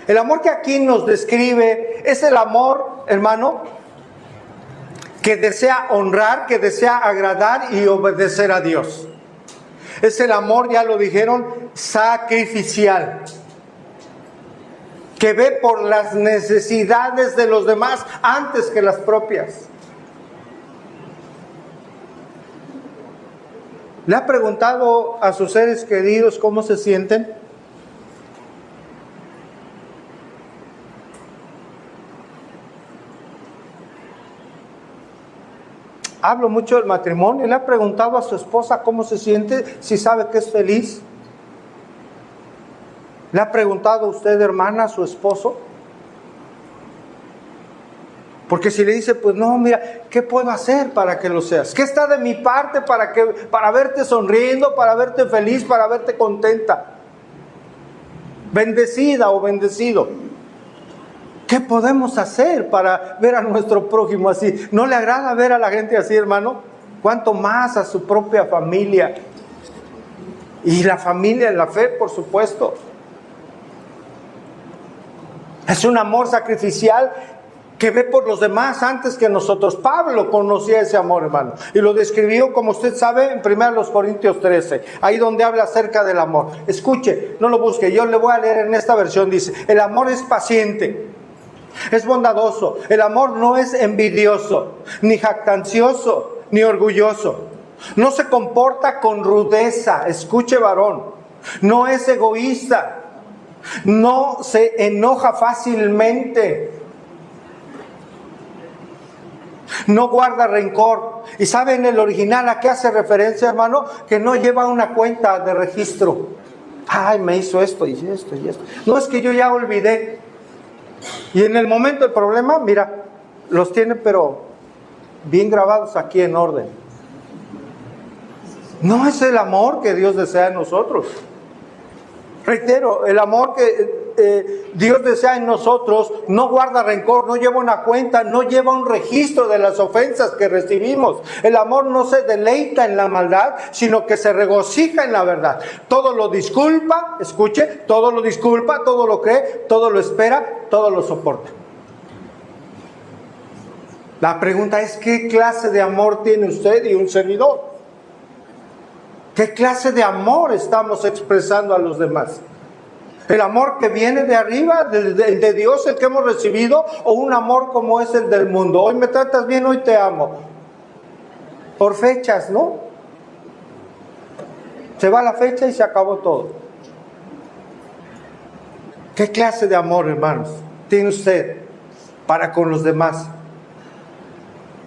El amor que aquí nos describe es el amor, hermano, que desea honrar, que desea agradar y obedecer a Dios. Es el amor, ya lo dijeron, sacrificial, que ve por las necesidades de los demás antes que las propias. ¿Le ha preguntado a sus seres queridos cómo se sienten? hablo mucho del matrimonio. ¿Le ha preguntado a su esposa cómo se siente, si sabe que es feliz? ¿Le ha preguntado a usted, hermana, a su esposo? Porque si le dice, pues no, mira, ¿qué puedo hacer para que lo seas? ¿Qué está de mi parte para verte sonriendo, para verte feliz, para verte contenta? Bendecida o bendecido. ¿Qué podemos hacer para ver a nuestro prójimo así? ¿No le agrada ver a la gente así, hermano? ¿Cuánto más a su propia familia? Y la familia en la fe, por supuesto. Es un amor sacrificial que ve por los demás antes que nosotros. Pablo conocía ese amor, hermano, y lo describió, como usted sabe, en 1 Corintios 13, ahí donde habla acerca del amor. Escuche, no lo busque, yo le voy a leer en esta versión. Dice: el amor es paciente, es bondadoso, el amor no es envidioso, ni jactancioso, ni orgulloso, no se comporta con rudeza. Escuche, varón, no es egoísta, no se enoja fácilmente, no guarda rencor. ¿Y sabe en el original a qué hace referencia, hermano? Que no lleva una cuenta de registro. Ay, me hizo esto y esto y esto. No, es que yo ya olvidé. Y en el momento del problema, mira, los tiene pero bien grabados aquí en orden. No es el amor que Dios desea en nosotros. Reitero, el amor que Dios desea en nosotros no guarda rencor, no lleva una cuenta, no lleva un registro de las ofensas que recibimos. El amor no se deleita en la maldad, sino que se regocija en la verdad. Todo lo disculpa, escuche, todo lo disculpa, todo lo cree, todo lo espera, todo lo soporta. La pregunta es: ¿qué clase de amor tiene usted y un servidor? ¿Qué clase de amor estamos expresando a los demás? ¿El amor que viene de arriba, de Dios, el que hemos recibido, o un amor como es el del mundo? Hoy me tratas bien, hoy te amo. Por fechas, ¿no? Se va la fecha y se acabó todo. ¿Qué clase de amor, hermanos, tiene usted para con los demás?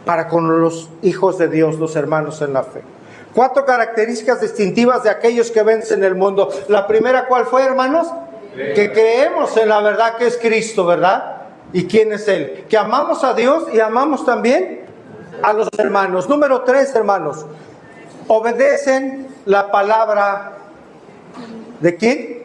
Para con los hijos de Dios, los hermanos en la fe. 4 características distintivas de aquellos que vencen el mundo. La primera, ¿cuál fue, hermanos? Que creemos en la verdad que es Cristo, ¿verdad? ¿Y quién es Él? Que amamos a Dios y amamos también a los hermanos. Número 3, hermanos. Obedecen la palabra ¿de quién?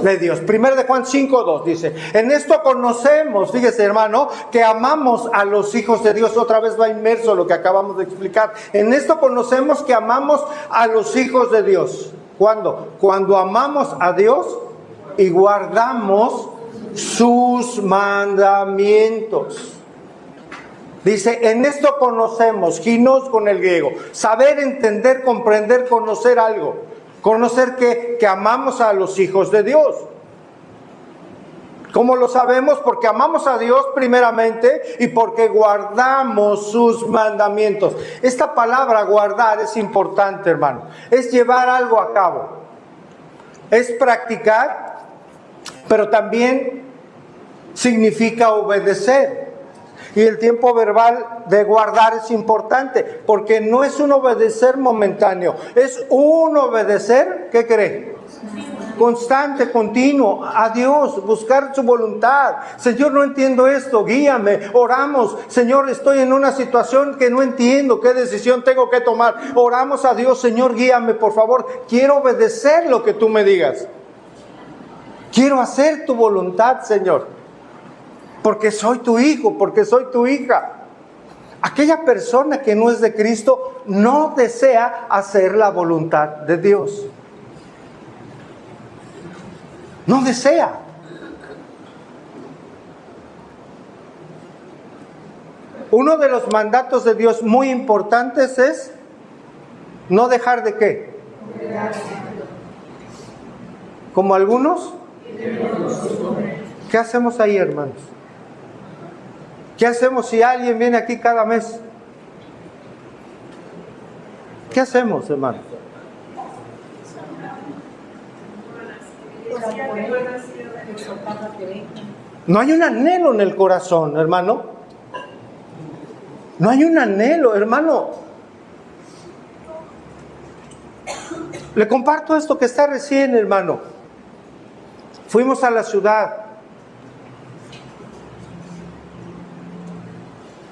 De Dios. 1 de Juan 5:2 dice: en esto conocemos, fíjese, hermano, que amamos a los hijos de Dios. Otra vez va inmerso lo que acabamos de explicar. En esto conocemos que amamos a los hijos de Dios. ¿Cuándo? Cuando amamos a Dios y guardamos sus mandamientos. Dice: en esto conocemos, ginos con el griego, saber, entender, comprender, conocer algo. Conocer que amamos a los hijos de Dios. ¿Cómo lo sabemos? Porque amamos a Dios primeramente y porque guardamos sus mandamientos. Esta palabra guardar es importante, hermano. Es llevar algo a cabo. Es practicar, pero también significa obedecer. Y el tiempo verbal de guardar es importante, porque no es un obedecer momentáneo, es un obedecer, ¿qué cree? Constante, continuo, a Dios, buscar su voluntad. Señor, no entiendo esto, guíame. Oramos: Señor, estoy en una situación que no entiendo, ¿qué decisión tengo que tomar? Oramos a Dios: Señor, guíame, por favor, quiero obedecer lo que tú me digas. Quiero hacer tu voluntad, Señor. Porque soy tu hijo, porque soy tu hija. Aquella persona que no es de Cristo no desea hacer la voluntad de Dios. No desea. Uno de los mandatos de Dios muy importantes es no dejar de ¿qué? Como algunos. ¿Qué hacemos ahí, hermanos? ¿Qué hacemos si alguien viene aquí cada mes? ¿Qué hacemos, hermano? No hay un anhelo en el corazón, hermano. No hay un anhelo, hermano. Le comparto esto que está recién, hermano. Fuimos a la ciudad.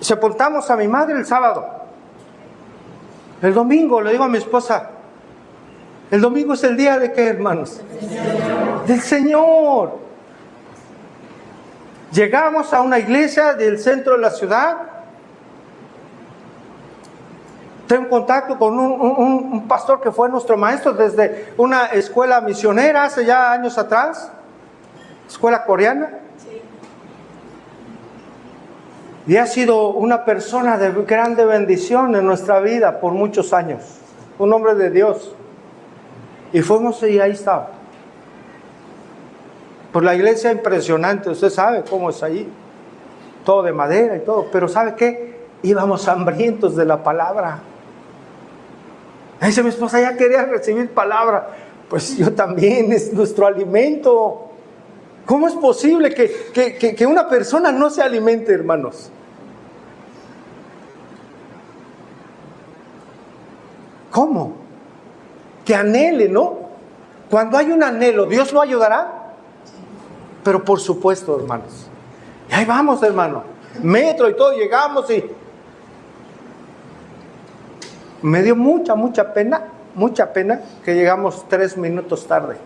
Sepultamos a mi madre el sábado. El domingo, le digo a mi esposa, el domingo es el día de qué, hermanos? Del Señor. Llegamos a una iglesia del centro de la ciudad. Tengo contacto con un pastor que fue nuestro maestro desde una escuela misionera hace ya años atrás, escuela coreana. Y ha sido una persona de grande bendición en nuestra vida por muchos años. Un hombre de Dios. Y fuimos y ahí estaba. Pues la iglesia impresionante, usted sabe cómo es ahí. Todo de madera y todo. Pero ¿sabe qué? Íbamos hambrientos de la palabra. Dice mi esposa, ya quería recibir palabra. Pues yo también, es nuestro alimento. ¿Cómo es posible que una persona no se alimente, hermanos? ¿Cómo? Que anhele, ¿no? Cuando hay un anhelo, ¿Dios lo ayudará? Pero por supuesto, hermanos. Y ahí vamos, hermano. Metro y todo, llegamos y... Me dio mucha pena que llegamos 3 minutos tarde.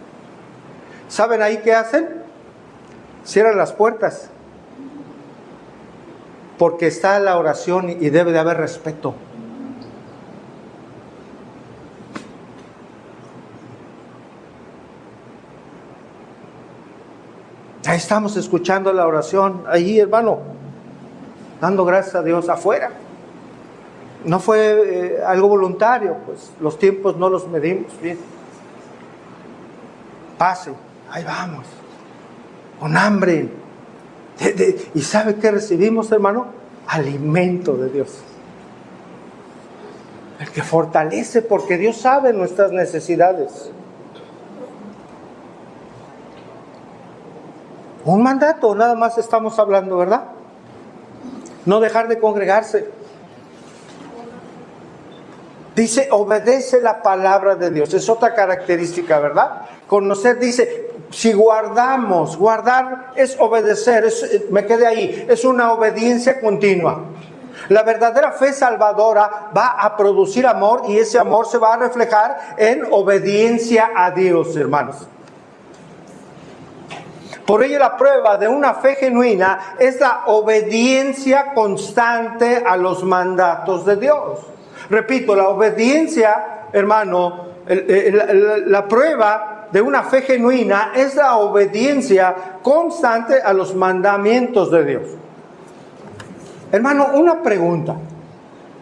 ¿Saben ahí qué hacen? Cierran las puertas. Porque está la oración y debe de haber respeto. Ahí estamos escuchando la oración, ahí, hermano, dando gracias a Dios afuera. No fue algo voluntario, pues los tiempos no los medimos bien. Pase, ahí vamos, con hambre. ¿Y sabe qué recibimos, hermano? Alimento de Dios. El que fortalece, porque Dios sabe nuestras necesidades. Un mandato, nada más estamos hablando, ¿verdad? No dejar de congregarse. Dice, obedece la palabra de Dios. Es otra característica, ¿verdad? Conocer, dice, si guardamos, guardar es obedecer, me quedé ahí, es una obediencia continua. La verdadera fe salvadora va a producir amor y ese amor se va a reflejar en obediencia a Dios, hermanos. Por ello la prueba de una fe genuina es la obediencia constante a los mandatos de Dios. Repito, la obediencia, hermano, la prueba de una fe genuina es la obediencia constante a los mandamientos de Dios. Hermano, una pregunta.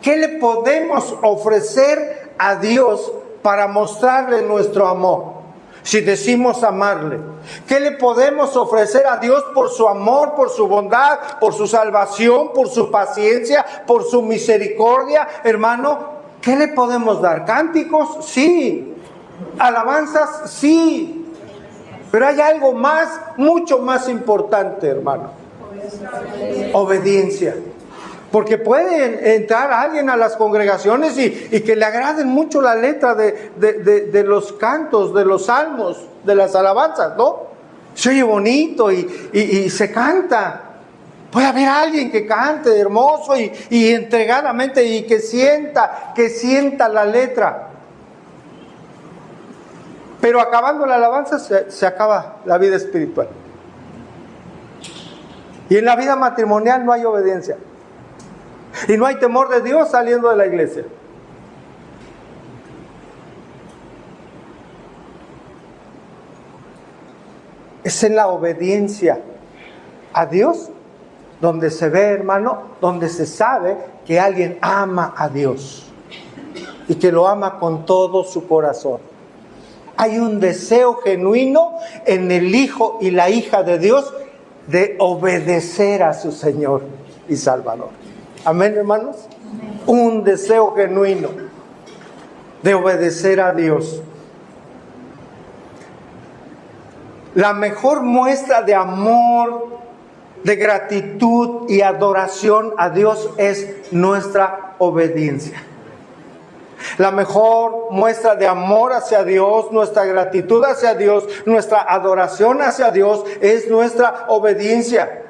¿Qué le podemos ofrecer a Dios para mostrarle nuestro amor? Si decimos amarle, ¿qué le podemos ofrecer a Dios por su amor, por su bondad, por su salvación, por su paciencia, por su misericordia? Hermano, ¿qué le podemos dar? ¿Cánticos? Sí. ¿Alabanzas? Sí. Pero hay algo más, mucho más importante, hermano. Obediencia. Porque puede entrar alguien a las congregaciones y que le agraden mucho la letra de los cantos, de los salmos, de las alabanzas, ¿no? Se oye bonito y se canta. Puede haber alguien que cante hermoso y entregadamente y que sienta la letra. Pero acabando la alabanza se acaba la vida espiritual. Y en la vida matrimonial no hay obediencia. Y no hay temor de Dios saliendo de la iglesia. Es en la obediencia a Dios donde se ve, hermano, donde se sabe que alguien ama a Dios y que lo ama con todo su corazón. Hay un deseo genuino en el hijo y la hija de Dios de obedecer a su Señor y Salvador. Amén, hermanos. Amén. Un deseo genuino de obedecer a Dios. La mejor muestra de amor de gratitud y adoración a Dios es nuestra obediencia. La mejor muestra de amor hacia Dios, nuestra gratitud hacia Dios, nuestra adoración hacia Dios es nuestra obediencia.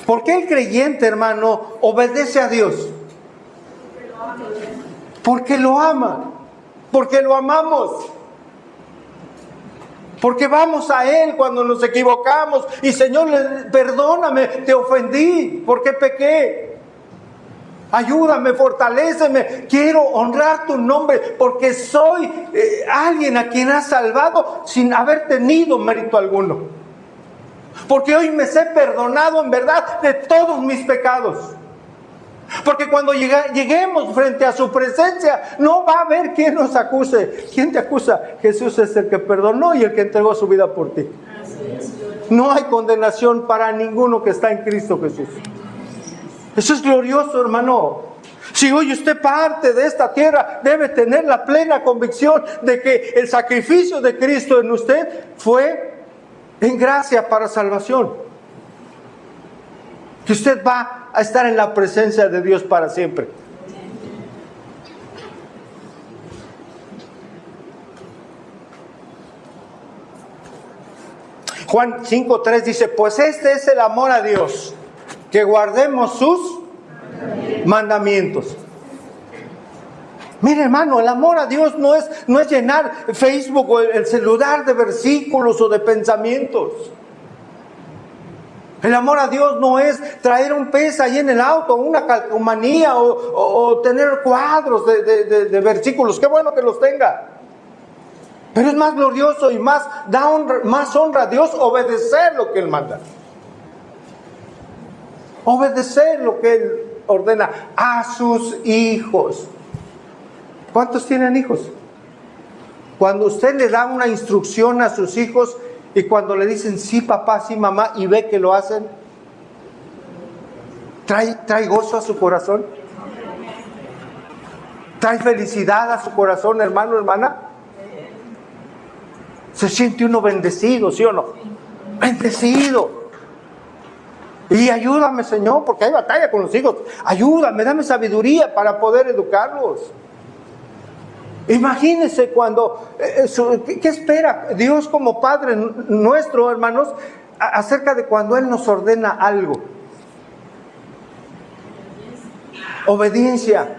¿Por qué el creyente, hermano, obedece a Dios? Porque lo ama, porque lo amamos. Porque vamos a Él cuando nos equivocamos y Señor, perdóname, te ofendí, porque pequé. Ayúdame, fortaléceme, quiero honrar tu nombre porque soy alguien a quien has salvado sin haber tenido mérito alguno. Porque hoy me sé perdonado en verdad de todos mis pecados. Porque cuando lleguemos frente a su presencia, no va a haber quien nos acuse. ¿Quién te acusa? Jesús es el que perdonó y el que entregó su vida por ti. No hay condenación para ninguno que está en Cristo Jesús. Eso es glorioso, hermano. Si hoy usted parte de esta tierra, debe tener la plena convicción de que el sacrificio de Cristo en usted fue en gracia para salvación. Que usted va a estar en la presencia de Dios para siempre. Juan 5:3 dice, pues este es el amor a Dios, que guardemos sus mandamientos. Mire, hermano, el amor a Dios no es llenar Facebook o el celular de versículos o de pensamientos. El amor a Dios no es traer un pez ahí en el auto, una calcomanía o tener cuadros de versículos. Qué bueno que los tenga. Pero es más glorioso y más honra a Dios obedecer lo que Él manda. Obedecer lo que Él ordena a sus hijos. ¿Cuántos tienen hijos? Cuando usted le da una instrucción a sus hijos y cuando le dicen sí papá, sí mamá y ve que lo hacen, ¿trae gozo a su corazón? ¿Trae felicidad a su corazón, hermano, hermana? ¿Se siente uno bendecido, sí o no? Bendecido. Y ayúdame, Señor, porque hay batalla con los hijos. Ayúdame, dame sabiduría para poder educarlos. Imagínense cuando, ¿qué espera Dios como Padre nuestro, hermanos, acerca de cuando Él nos ordena algo? Obediencia.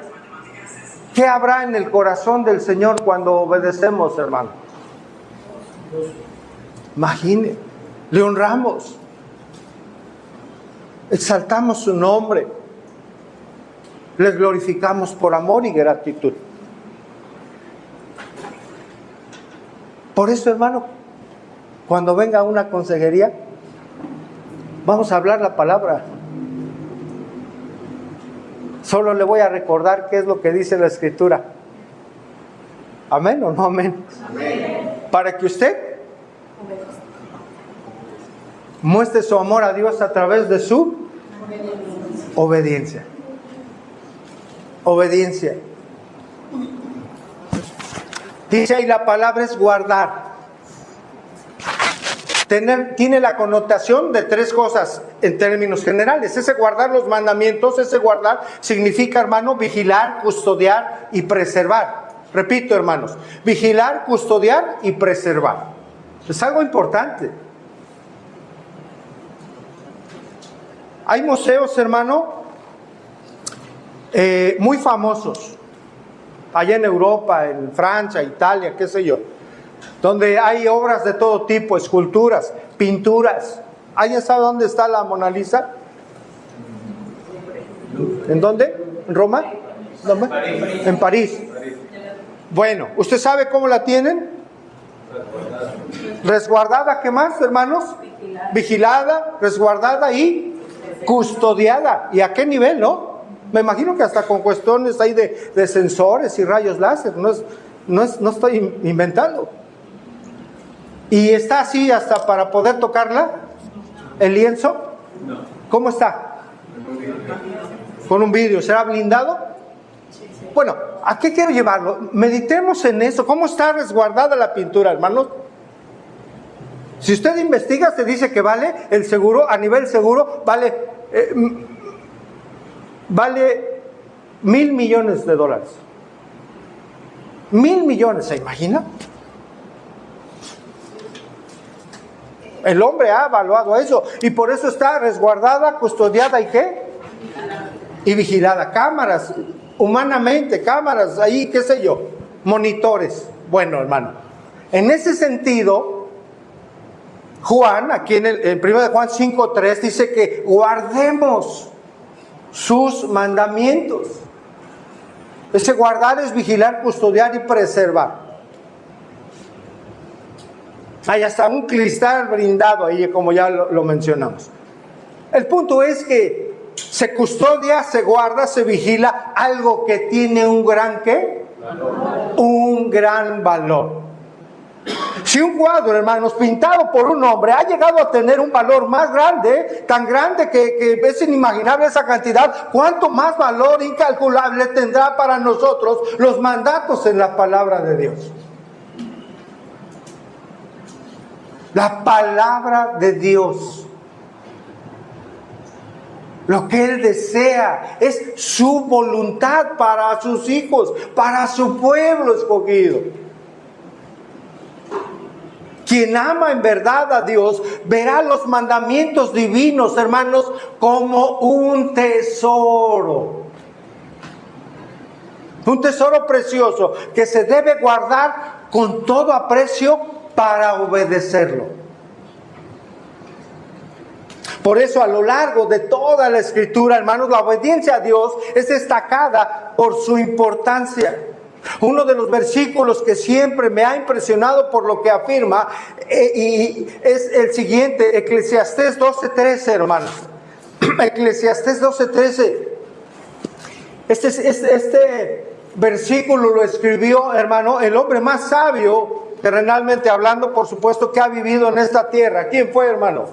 ¿Qué habrá en el corazón del Señor cuando obedecemos, hermano? Imagine, le honramos, exaltamos su nombre, le glorificamos por amor y gratitud. Por eso, hermano, cuando venga una consejería, vamos a hablar la palabra. Solo le voy a recordar qué es lo que dice la Escritura. ¿Amén o no amén? Amén. Para que usted muestre su amor a Dios a través de su obediencia. Obediencia. Dice ahí la palabra es guardar. Tiene la connotación de tres cosas en términos generales. Ese guardar los mandamientos, ese guardar significa, hermano, vigilar, custodiar y preservar. Repito, hermanos, vigilar, custodiar y preservar. Es algo importante. Hay museos, hermano, muy famosos. Allá en Europa, en Francia, Italia, qué sé yo, donde hay obras de todo tipo, esculturas, pinturas. ¿Alguien sabe dónde está la Mona Lisa? ¿En dónde? ¿En Roma? ¿Dónde? En París. Bueno, ¿usted sabe cómo la tienen? Resguardada, ¿qué más, hermanos? Vigilada, resguardada y custodiada. ¿Y a qué nivel, no? Me imagino que hasta con cuestiones ahí de sensores y rayos láser. No estoy inventando. ¿Y está así hasta para poder tocarla? ¿El lienzo? ¿Cómo está? Con un vidrio. ¿Será blindado? Bueno, ¿a qué quiero llevarlo? Meditemos en eso. ¿Cómo está resguardada la pintura, hermanos? Si usted investiga, se dice que vale el seguro, a nivel seguro, vale $1,000 millones. $1,000 millones, ¿se imagina? El hombre ha evaluado eso y por eso está resguardada, custodiada y ¿qué? Y vigilada. Cámaras, humanamente, cámaras ahí, qué sé yo, monitores. Bueno, hermano, en ese sentido, Juan, aquí en 1 Juan 5:3 dice que guardemos sus mandamientos. Ese guardar es vigilar, custodiar y preservar. Hay hasta un cristal brindado ahí, como ya lo mencionamos. El punto es que se custodia, se guarda, se vigila algo que tiene un gran ¿qué? Valor. Un gran valor. Si un cuadro, hermanos, pintado por un hombre ha llegado a tener un valor más grande, tan grande que es inimaginable esa cantidad, ¿cuánto más valor incalculable tendrá para nosotros los mandatos en la palabra de Dios? La palabra de Dios. Lo que Él desea es su voluntad para sus hijos, para su pueblo escogido. Quien ama en verdad a Dios verá los mandamientos divinos, hermanos, como un tesoro. Un tesoro precioso que se debe guardar con todo aprecio para obedecerlo. Por eso, a lo largo de toda la Escritura, hermanos, la obediencia a Dios es destacada por su importancia. Uno de los versículos que siempre me ha impresionado por lo que afirma y es el siguiente, Eclesiastés 12:13, hermanos. Eclesiastés 12:13. Este versículo lo escribió, hermano, el hombre más sabio, terrenalmente hablando, por supuesto, que ha vivido en esta tierra. ¿Quién fue, hermano?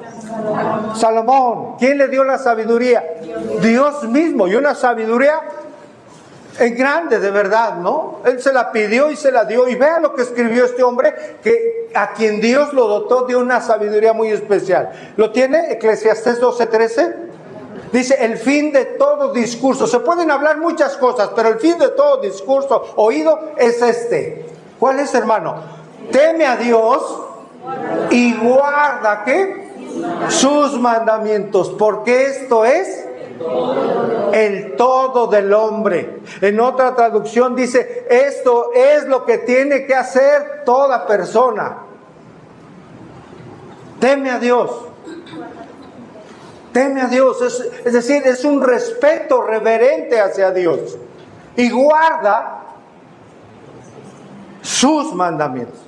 Salomón. ¿Quién le dio la sabiduría? Dios mismo. Y una sabiduría grande, de verdad, ¿no? Él se la pidió y se la dio. Y vea lo que escribió este hombre, que a quien Dios lo dotó de una sabiduría muy especial. ¿Lo tiene? Eclesiastés 12:13. Dice, el fin de todo discurso. Se pueden hablar muchas cosas, pero el fin de todo discurso oído es este. ¿Cuál es, hermano? Teme a Dios y guarda, ¿qué? Sus mandamientos, porque esto es el todo del hombre. En otra traducción dice, esto es lo que tiene que hacer toda persona. Teme a Dios. Teme a Dios, es decir, es un respeto reverente hacia Dios. Y guarda sus mandamientos.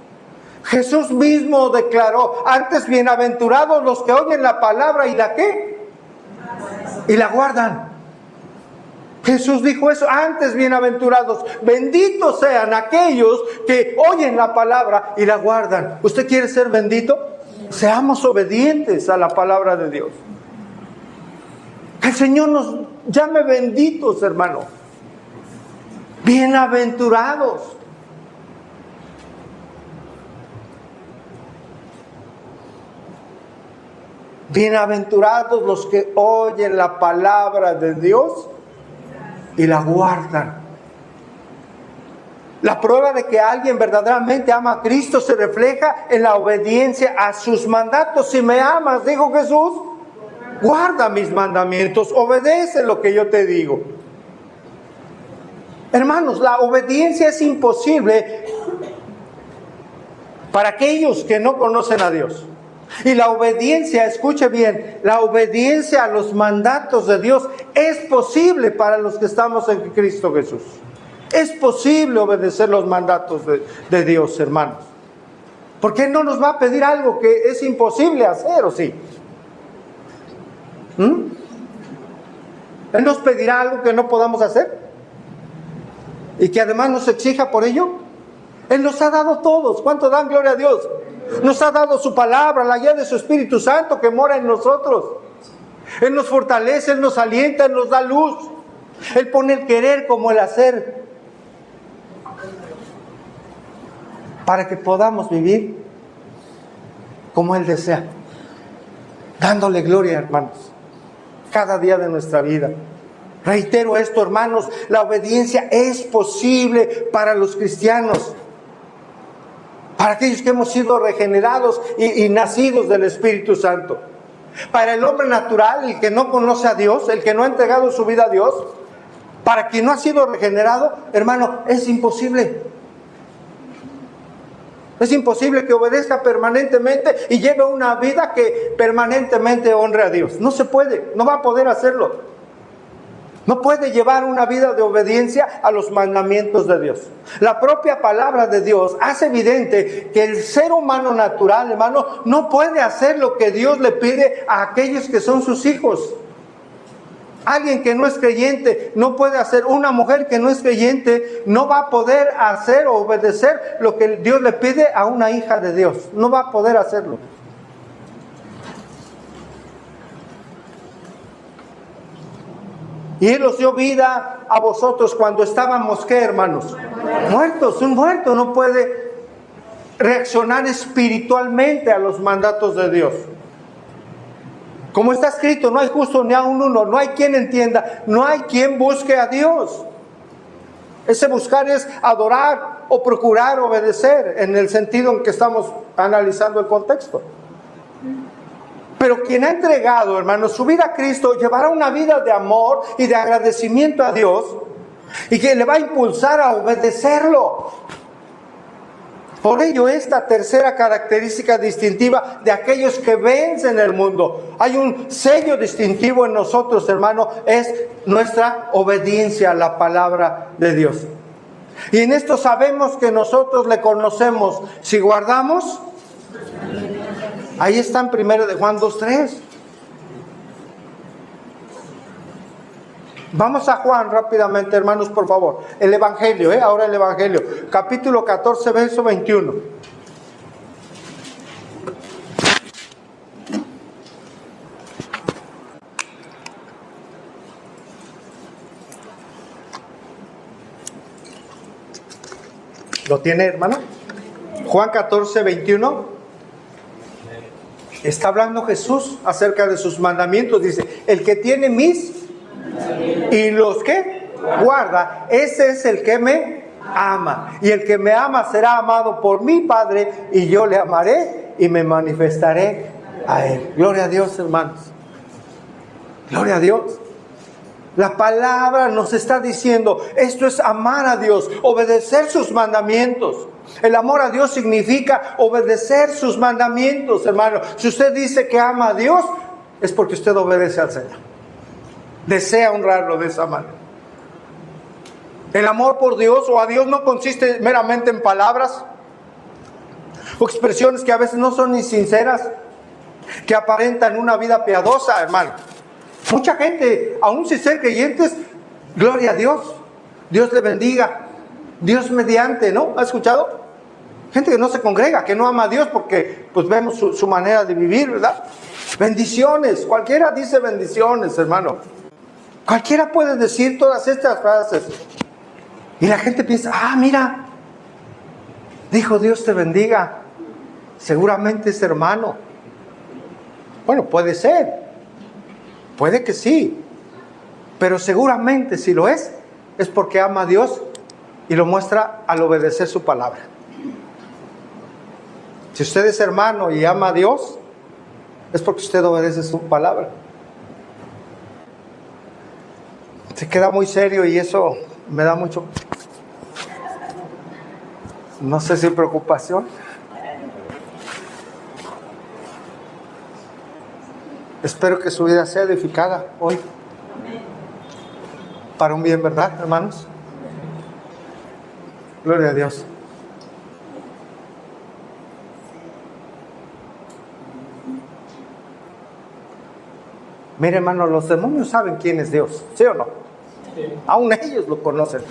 Jesús mismo declaró, antes bienaventurados los que oyen la palabra y la ¿qué? Y la guardan. Jesús dijo eso, antes bienaventurados, benditos sean aquellos que oyen la palabra y la guardan. ¿Usted quiere ser bendito? Seamos obedientes a la palabra de Dios. Que el Señor nos llame benditos, hermano. Bienaventurados. Bienaventurados los que oyen la palabra de Dios y la guardan. La prueba de que alguien verdaderamente ama a Cristo se refleja en la obediencia a sus mandatos. Si me amas, dijo Jesús, guarda mis mandamientos, obedece lo que yo te digo. Hermanos, la obediencia es imposible para aquellos que no conocen a Dios. Y la obediencia, escuche bien, la obediencia a los mandatos de Dios es posible para los que estamos en Cristo Jesús. Es posible obedecer los mandatos de Dios, hermanos. Porque Él no nos va a pedir algo que es imposible hacer, ¿o sí? ¿Él nos pedirá algo que no podamos hacer? ¿Y que además nos exija por ello? Él nos ha dado todos. ¿Cuánto dan gloria a Dios? Nos ha dado su palabra, la guía de su Espíritu Santo que mora en nosotros. Él nos fortalece, Él nos alienta, Él nos da luz. Él pone el querer como el hacer para que podamos vivir como Él desea, dándole gloria, hermanos, cada día de nuestra vida. Reitero esto, hermanos, la obediencia es posible para los cristianos, para aquellos que hemos sido regenerados y nacidos del Espíritu Santo. Para el hombre natural, el que no conoce a Dios, el que no ha entregado su vida a Dios, para quien no ha sido regenerado, hermano, es imposible. Es imposible que obedezca permanentemente y lleve una vida que permanentemente honre a Dios. No se puede, no va a poder hacerlo. No puede llevar una vida de obediencia a los mandamientos de Dios. La propia palabra de Dios hace evidente que el ser humano natural, hermano, no puede hacer lo que Dios le pide a aquellos que son sus hijos. Alguien que no es creyente no puede hacer, una mujer que no es creyente no va a poder hacer o obedecer lo que Dios le pide a una hija de Dios. No va a poder hacerlo. Y Él os dio vida a vosotros cuando estábamos, ¿qué, hermanos? Muertos. Un muerto no puede reaccionar espiritualmente a los mandatos de Dios. Como está escrito, no hay justo ni aun uno, no hay quien entienda, no hay quien busque a Dios. Ese buscar es adorar o procurar obedecer, en el sentido en que estamos analizando el contexto. Pero quien ha entregado, hermanos, su vida a Cristo, llevará una vida de amor y de agradecimiento a Dios, y que le va a impulsar a obedecerlo. Por ello, esta tercera característica distintiva de aquellos que vencen el mundo, hay un sello distintivo en nosotros, hermano, es nuestra obediencia a la palabra de Dios. Y en esto sabemos que nosotros le conocemos. Si guardamos, ahí está en 1 de Juan 2:3. Vamos a Juan rápidamente, hermanos, por favor. El Evangelio, ahora el Evangelio. Capítulo 14, verso 21. ¿Lo tiene, hermano? Juan 14, 21. Está hablando Jesús acerca de sus mandamientos. Dice, el que tiene mis y los que guarda, ese es el que me ama. Y el que me ama será amado por mi Padre, y yo le amaré y me manifestaré a él. Gloria a Dios, hermanos. Gloria a Dios. La palabra nos está diciendo, esto es amar a Dios, obedecer sus mandamientos. El amor a Dios significa obedecer sus mandamientos, hermano. Si usted dice que ama a Dios, es porque usted obedece al Señor. Desea honrarlo de esa manera. El amor por Dios o a Dios no consiste meramente en palabras o expresiones que a veces no son ni sinceras, que aparentan una vida piadosa, hermano. Mucha gente, aún sin ser creyentes, gloria a Dios, Dios le bendiga, Dios mediante, ¿no? ¿Ha escuchado? Gente que no se congrega, que no ama a Dios porque pues vemos su manera de vivir, ¿verdad? Bendiciones, cualquiera dice bendiciones, hermano. Cualquiera puede decir todas estas frases. Y la gente piensa, mira, dijo Dios te bendiga. Seguramente es hermano. Bueno, puede ser. Puede que sí. Pero seguramente si lo es porque ama a Dios y lo muestra al obedecer su palabra. Si usted es hermano y ama a Dios, es porque usted obedece su palabra. Se queda muy serio y eso me da mucho, no sé si preocupación. Espero que su vida sea edificada hoy. Para un bien, ¿verdad, hermanos? Gloria a Dios. Mire, hermano, los demonios saben quién es Dios, ¿sí o no? Sí. Aún ellos lo conocen.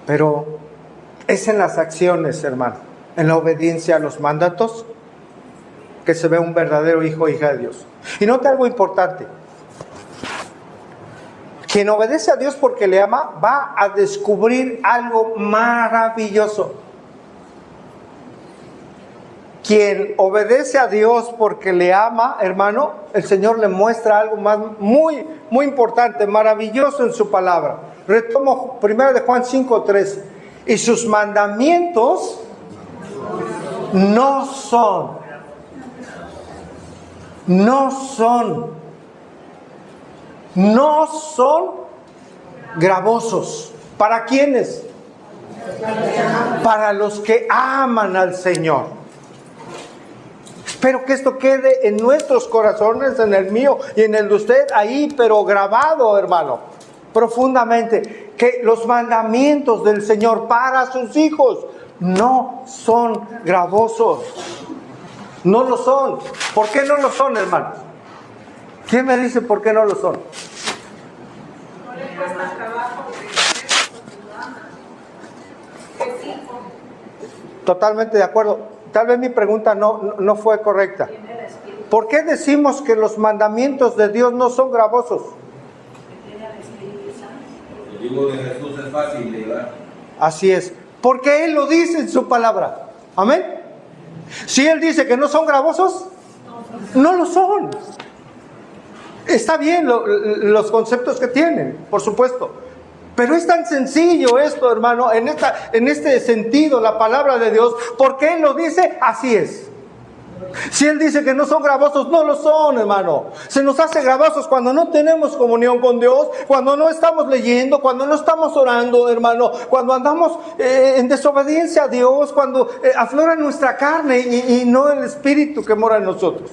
Pero es en las acciones, hermano, en la obediencia a los mandatos, que se ve un verdadero hijo o hija de Dios. Y note algo importante. Quien obedece a Dios porque le ama, va a descubrir algo maravilloso. Quien obedece a Dios porque le ama, hermano, el Señor le muestra algo más muy, muy importante, maravilloso en su palabra. Retomo 1 de Juan 5:3. Y sus mandamientos no son gravosos. ¿Para quiénes? Para los que aman al Señor. Espero que esto quede en nuestros corazones, en el mío y en el de usted, ahí, pero grabado, hermano, profundamente, que los mandamientos del Señor para sus hijos no son gravosos. No lo son. ¿Por qué no lo son, hermanos? ¿Quién me dice por qué no lo son? No le cuesta trabajo obedecer a sus hijos. Totalmente de acuerdo. Tal vez mi pregunta no fue correcta. ¿Por qué decimos que los mandamientos de Dios no son gravosos? El yugo de Jesús es fácil de llevar. Así es. Porque Él lo dice en su palabra. Amén. Si Él dice que no son gravosos, no lo son. Está bien los conceptos que tienen, por supuesto. Pero es tan sencillo esto, hermano, en este sentido, la palabra de Dios, porque Él lo dice, así es. Si Él dice que no son gravosos, no lo son, hermano. Se nos hace gravosos cuando no tenemos comunión con Dios, cuando no estamos leyendo, cuando no estamos orando, hermano, cuando andamos en desobediencia a Dios, cuando aflora nuestra carne y no el Espíritu que mora en nosotros.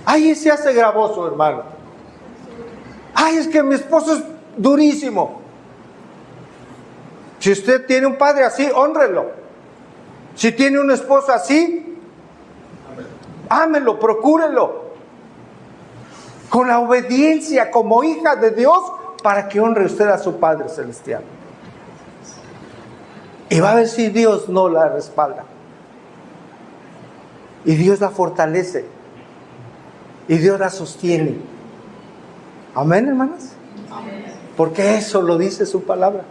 Ahí se hace gravoso, hermano. Ay, es que mi esposo es durísimo. Si usted tiene un padre así, hónrelo. Si tiene un esposo así, ámelo, procúrelo. Con la obediencia como hija de Dios, para que honre usted a su Padre Celestial. Y va a ver si Dios no la respalda. Y Dios la fortalece. Y Dios la sostiene. Amén, hermanas. Porque eso lo dice su palabra.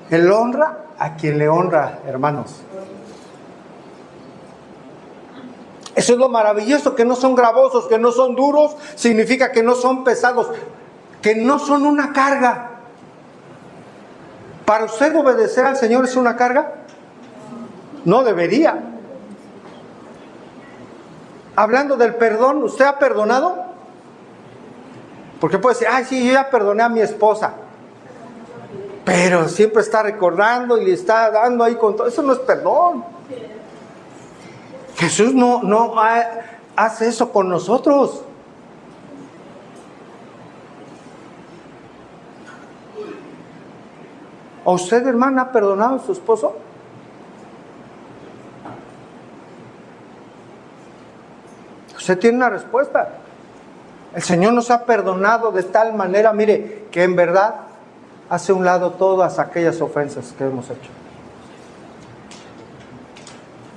Él honra a quien le honra, hermanos. Eso es lo maravilloso, que no son gravosos, que no son duros, significa que no son pesados, que no son una carga. ¿Para usted obedecer al Señor es una carga? No debería. Hablando del perdón, ¿usted ha perdonado? Porque puede decir, ay, sí, yo ya perdoné a mi esposa. Pero siempre está recordando y le está dando ahí con todo. Eso no es perdón. Jesús no hace eso con nosotros. ¿O usted, hermana, ha perdonado a su esposo? Usted tiene una respuesta. El Señor nos ha perdonado de tal manera, mire, que en verdad hace a un lado todas aquellas ofensas que hemos hecho.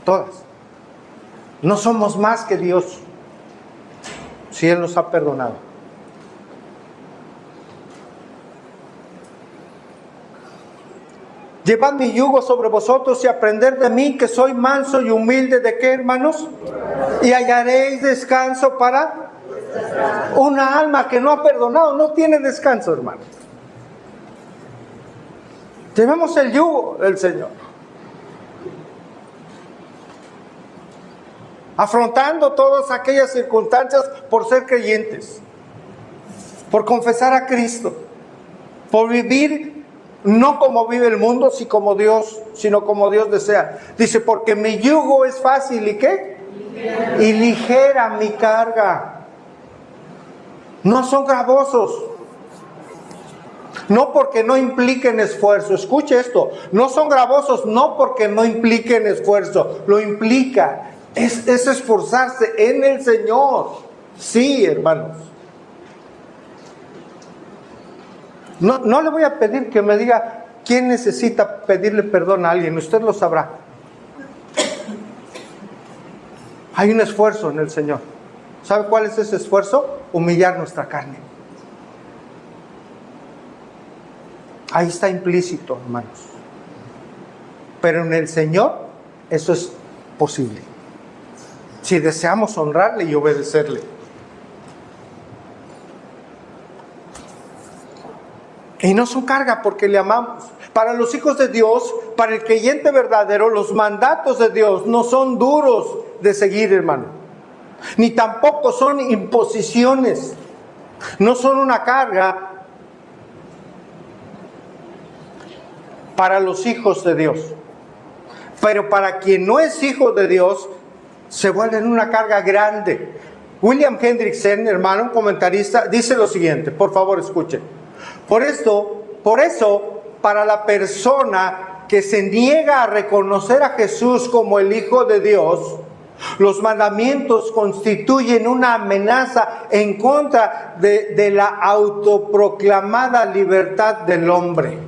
Todas. No somos más que Dios si Él nos ha perdonado. Llevad mi yugo sobre vosotros y aprended de mí, que soy manso y humilde. ¿De qué, hermanos? Y hallaréis descanso para una alma que no ha perdonado. No tiene descanso, hermanos. Llevemos el yugo del Señor. Afrontando todas aquellas circunstancias por ser creyentes, por confesar a Cristo, por vivir no como vive el mundo, sino como Dios desea. Dice, porque mi yugo es fácil, ¿y qué? Y ligera mi carga. No son gravosos. No porque no impliquen esfuerzo. Escuche esto. No son gravosos no porque no impliquen esfuerzo. Lo implica. Es esforzarse en el Señor. Sí, hermanos. No le voy a pedir que me diga quién necesita pedirle perdón a alguien. Usted lo sabrá. Hay un esfuerzo en el Señor. ¿Sabe cuál es ese esfuerzo? humillar nuestra carne. Ahí está implícito, hermanos. Pero en el Señor eso es posible, si deseamos honrarle y obedecerle. Y no son carga porque le amamos. Para los hijos de Dios, para el creyente verdadero, los mandatos de Dios no son duros de seguir, hermano. Ni tampoco son imposiciones. No son una carga para los hijos de Dios. Pero para quien no es hijo de Dios, se vuelven una carga grande. William Hendrickson, hermano, un comentarista, dice lo siguiente, por favor escuchen. Por eso, para la persona que se niega a reconocer a Jesús como el Hijo de Dios, los mandamientos constituyen una amenaza en contra de la autoproclamada libertad del hombre.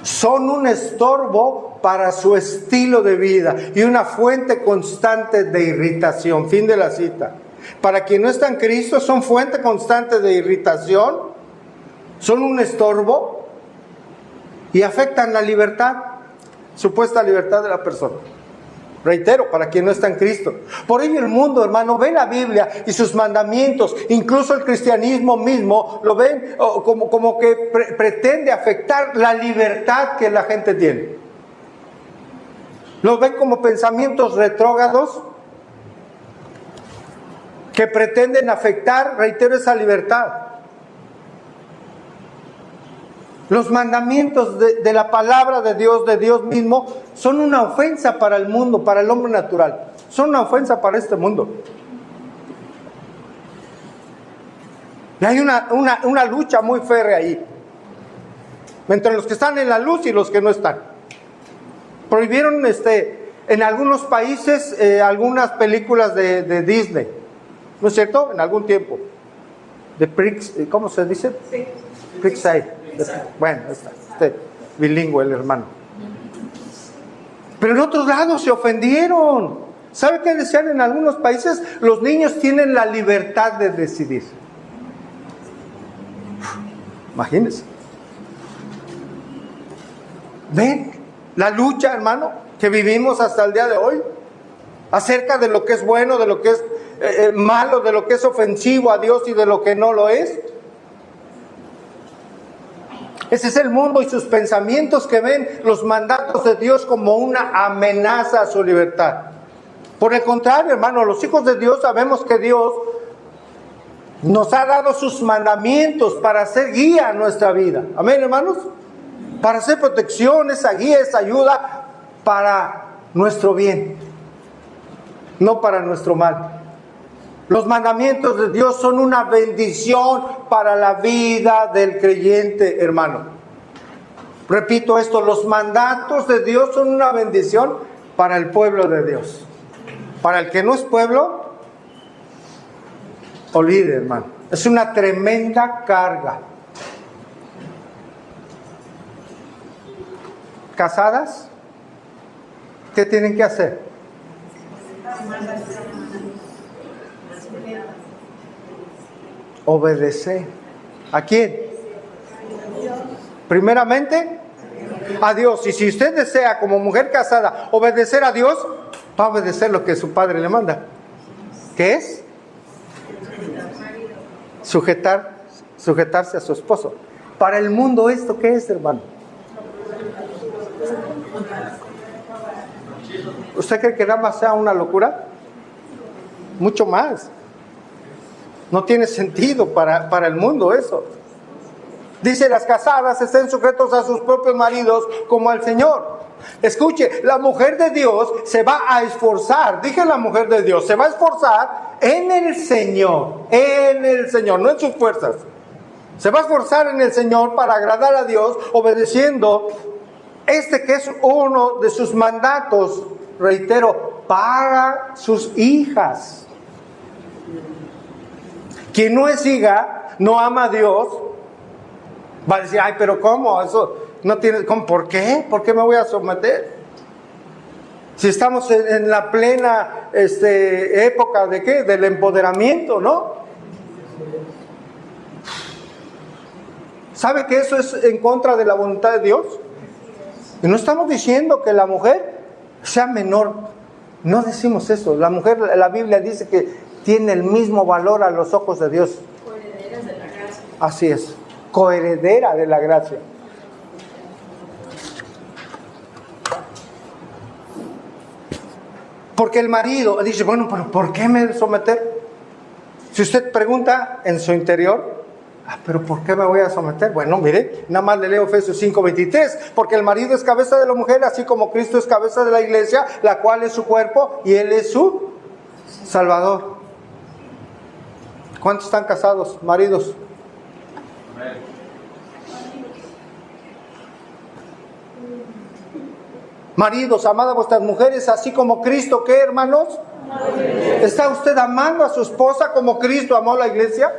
Son un estorbo para su estilo de vida y una fuente constante de irritación. Fin de la cita. Para quien no está en Cristo, son fuente constante de irritación, son un estorbo y afectan la libertad, supuesta libertad de la persona. Reitero, para quien no está en Cristo. Por ello el mundo, hermano, ve la Biblia y sus mandamientos, incluso el cristianismo mismo, lo ven como que pretende afectar la libertad que la gente tiene. Lo ven como pensamientos retrógrados que pretenden afectar, reitero, esa libertad. Los mandamientos de la palabra de Dios mismo, son una ofensa para el mundo, para el hombre natural. Son una ofensa para este mundo. Y hay una lucha muy férrea ahí, entre los que están en la luz y los que no están. Prohibieron en algunos países algunas películas de Disney, ¿no es cierto? En algún tiempo. ¿Cómo se dice? Sí. Prixside. Bueno, está bilingüe el hermano. Pero en otros lados se ofendieron. ¿Sabe qué decían en algunos países? Los niños tienen la libertad de decidir. Imagínense. ¿Ven la lucha, hermano, que vivimos hasta el día de hoy? Acerca de lo que es bueno, de lo que es malo, de lo que es ofensivo a Dios y de lo que no lo es. Ese es el mundo y sus pensamientos, que ven los mandatos de Dios como una amenaza a su libertad. Por el contrario, hermano, los hijos de Dios sabemos que Dios nos ha dado sus mandamientos para ser guía a nuestra vida. Amén, hermanos. Para ser protección, esa guía, esa ayuda para nuestro bien, no para nuestro mal. Los mandamientos de Dios son una bendición para la vida del creyente, hermano. Repito esto, los mandatos de Dios son una bendición para el pueblo de Dios. Para el que no es pueblo, olvide, hermano. Es una tremenda carga. ¿Casadas? ¿Qué tienen que hacer? Obedecer. ¿A quién? Primeramente, a Dios. Y si usted desea, como mujer casada, obedecer a Dios, va a obedecer lo que su padre le manda. ¿Qué es? Sujetarse a su esposo. Para el mundo, ¿esto qué es, hermano? ¿Usted cree que nada más sea una locura? Mucho más. No tiene sentido para el mundo eso. Dice, las casadas estén sujetos a sus propios maridos como al Señor. Escuche, la mujer de Dios se va a esforzar. Dije la mujer de Dios, se va a esforzar en el Señor. En el Señor, no en sus fuerzas. Se va a esforzar en el Señor para agradar a Dios, obedeciendo que es uno de sus mandatos, reitero, para sus hijas. Quien no es hija, no ama a Dios, va a decir, ay, pero ¿cómo? Eso no tiene, ¿cómo? ¿Por qué? ¿Por qué me voy a someter? Si estamos en la plena época de ¿qué? Del empoderamiento, ¿no? ¿Sabe que eso es en contra de la voluntad de Dios? Y no estamos diciendo que la mujer sea menor. No decimos eso. La mujer, la Biblia dice que tiene el mismo valor a los ojos de Dios. Coherederas de la gracia. Así es, coheredera de la gracia. Porque el marido dice, bueno, pero ¿por qué me he de someter? Si usted pregunta en su interior, pero ¿por qué me voy a someter? Bueno, mire, nada más le leo Efesios 5:23, porque el marido es cabeza de la mujer, así como Cristo es cabeza de la iglesia, la cual es su cuerpo y Él es su Salvador. ¿Cuántos están casados, maridos? Maridos, amad a vuestras mujeres, así como Cristo, ¿qué, hermanos? ¿Está usted amando a su esposa como Cristo amó a la iglesia?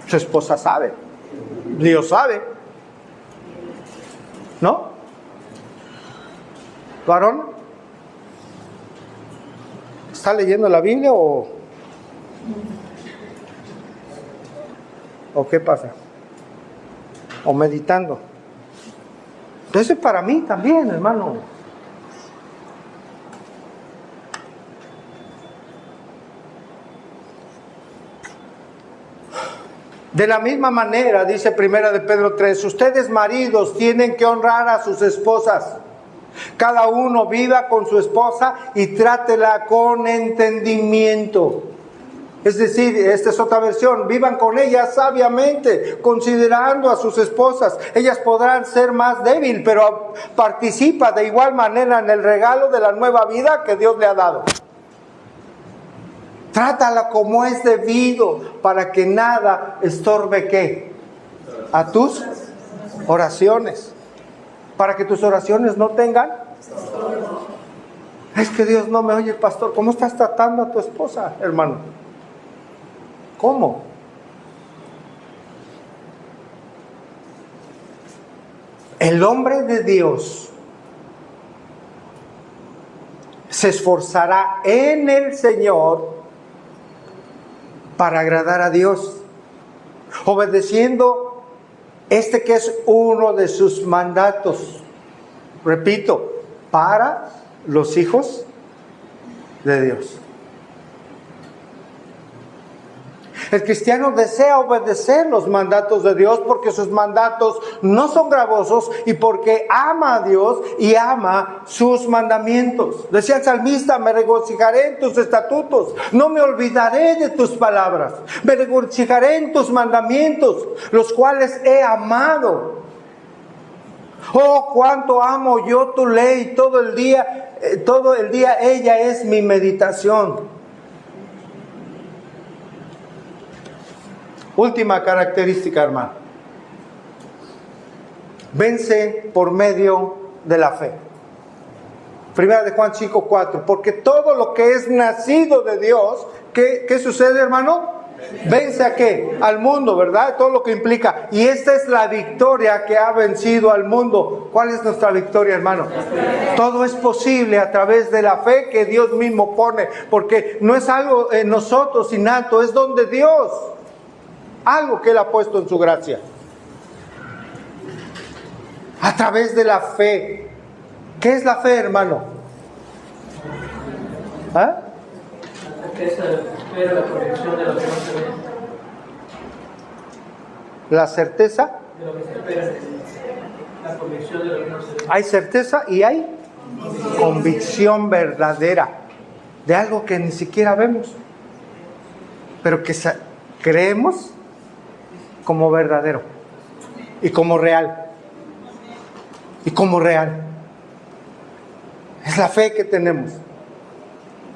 Su esposa sabe, Dios sabe, ¿no? ¿Varón? ¿Está leyendo la Biblia o qué pasa? ¿O meditando? Eso es para mí también, hermano. De la misma manera, dice Primera de Pedro 3, ustedes maridos tienen que honrar a sus esposas. Cada uno viva con su esposa y trátela con entendimiento. Es decir, esta es otra versión, vivan con ellas sabiamente, considerando a sus esposas. Ellas podrán ser más débiles, pero participa de igual manera en el regalo de la nueva vida que Dios le ha dado. Trátala como es debido, para que nada estorbe, ¿qué? A tus oraciones. Para que tus oraciones no tengan. Es que Dios no me oye, pastor. ¿Cómo estás tratando a tu esposa, hermano? ¿Cómo? El hombre de Dios se esforzará en el Señor para agradar a Dios, obedeciendo este que es uno de sus mandatos. Repito, para los hijos de Dios. El cristiano desea obedecer los mandatos de Dios porque sus mandatos no son gravosos y porque ama a Dios y ama sus mandamientos. Decía el salmista, me regocijaré en tus estatutos, no me olvidaré de tus palabras, me regocijaré en tus mandamientos, los cuales he amado. Oh, cuánto amo yo tu ley, todo el día ella es mi meditación. Última característica, hermano. Vence por medio de la fe. Primera de Juan 5:4. Porque todo lo que es nacido de Dios, ¿qué sucede, hermano? Vence a qué? Al mundo, ¿verdad? Todo lo que implica. Y esta es la victoria que ha vencido al mundo. ¿Cuál es nuestra victoria, hermano? Todo es posible a través de la fe que Dios mismo pone. Porque no es algo en nosotros innato, es don de Dios. Algo que Él ha puesto en su gracia. A través de la fe. ¿Qué es la fe, hermano? ¿Ah? La convicción de lo que no se ve. La certeza. De lo que se espera. La convicción de lo que no se ve. Hay certeza y hay convicción verdadera de algo que ni siquiera vemos, pero que creemos como verdadero y como real. Y como real. Es la fe que tenemos.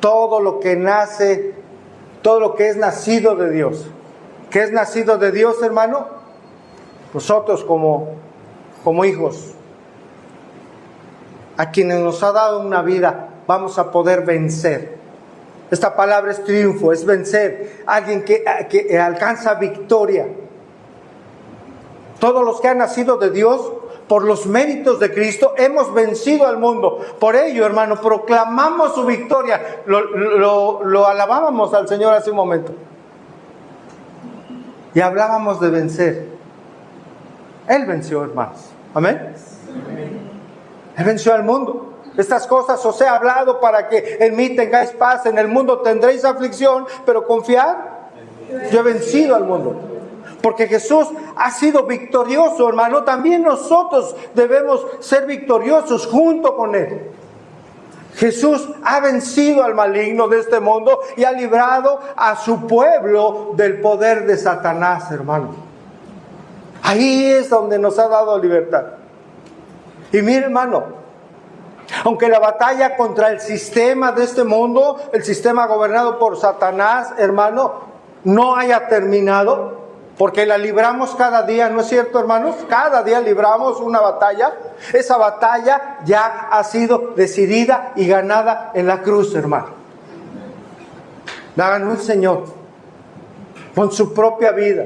Todo lo que nace, todo lo que es nacido de Dios. ¿Qué es nacido de Dios, hermano? Nosotros como hijos, a quienes nos ha dado una vida, vamos a poder vencer. Esta palabra es triunfo, es vencer. Alguien que alcanza victoria. Todos los que han nacido de Dios, por los méritos de Cristo, hemos vencido al mundo. Por ello, hermano, proclamamos su victoria. Lo alabábamos al Señor hace un momento. Y hablábamos de vencer. Él venció, hermanos. Amén. Él venció al mundo. Estas cosas os he hablado para que en mí tengáis paz. En el mundo tendréis aflicción, pero confiad. Yo he vencido al mundo. Porque Jesús ha sido victorioso, hermano. También nosotros debemos ser victoriosos junto con Él. Jesús ha vencido al maligno de este mundo y ha librado a su pueblo del poder de Satanás, hermano. Ahí es donde nos ha dado libertad. Y mire, hermano, aunque la batalla contra el sistema de este mundo, el sistema gobernado por Satanás, hermano, no haya terminado, porque la libramos cada día, ¿no es cierto, hermanos? Cada día libramos una batalla. Esa batalla ya ha sido decidida y ganada en la cruz, hermano. La ganó el Señor con su propia vida.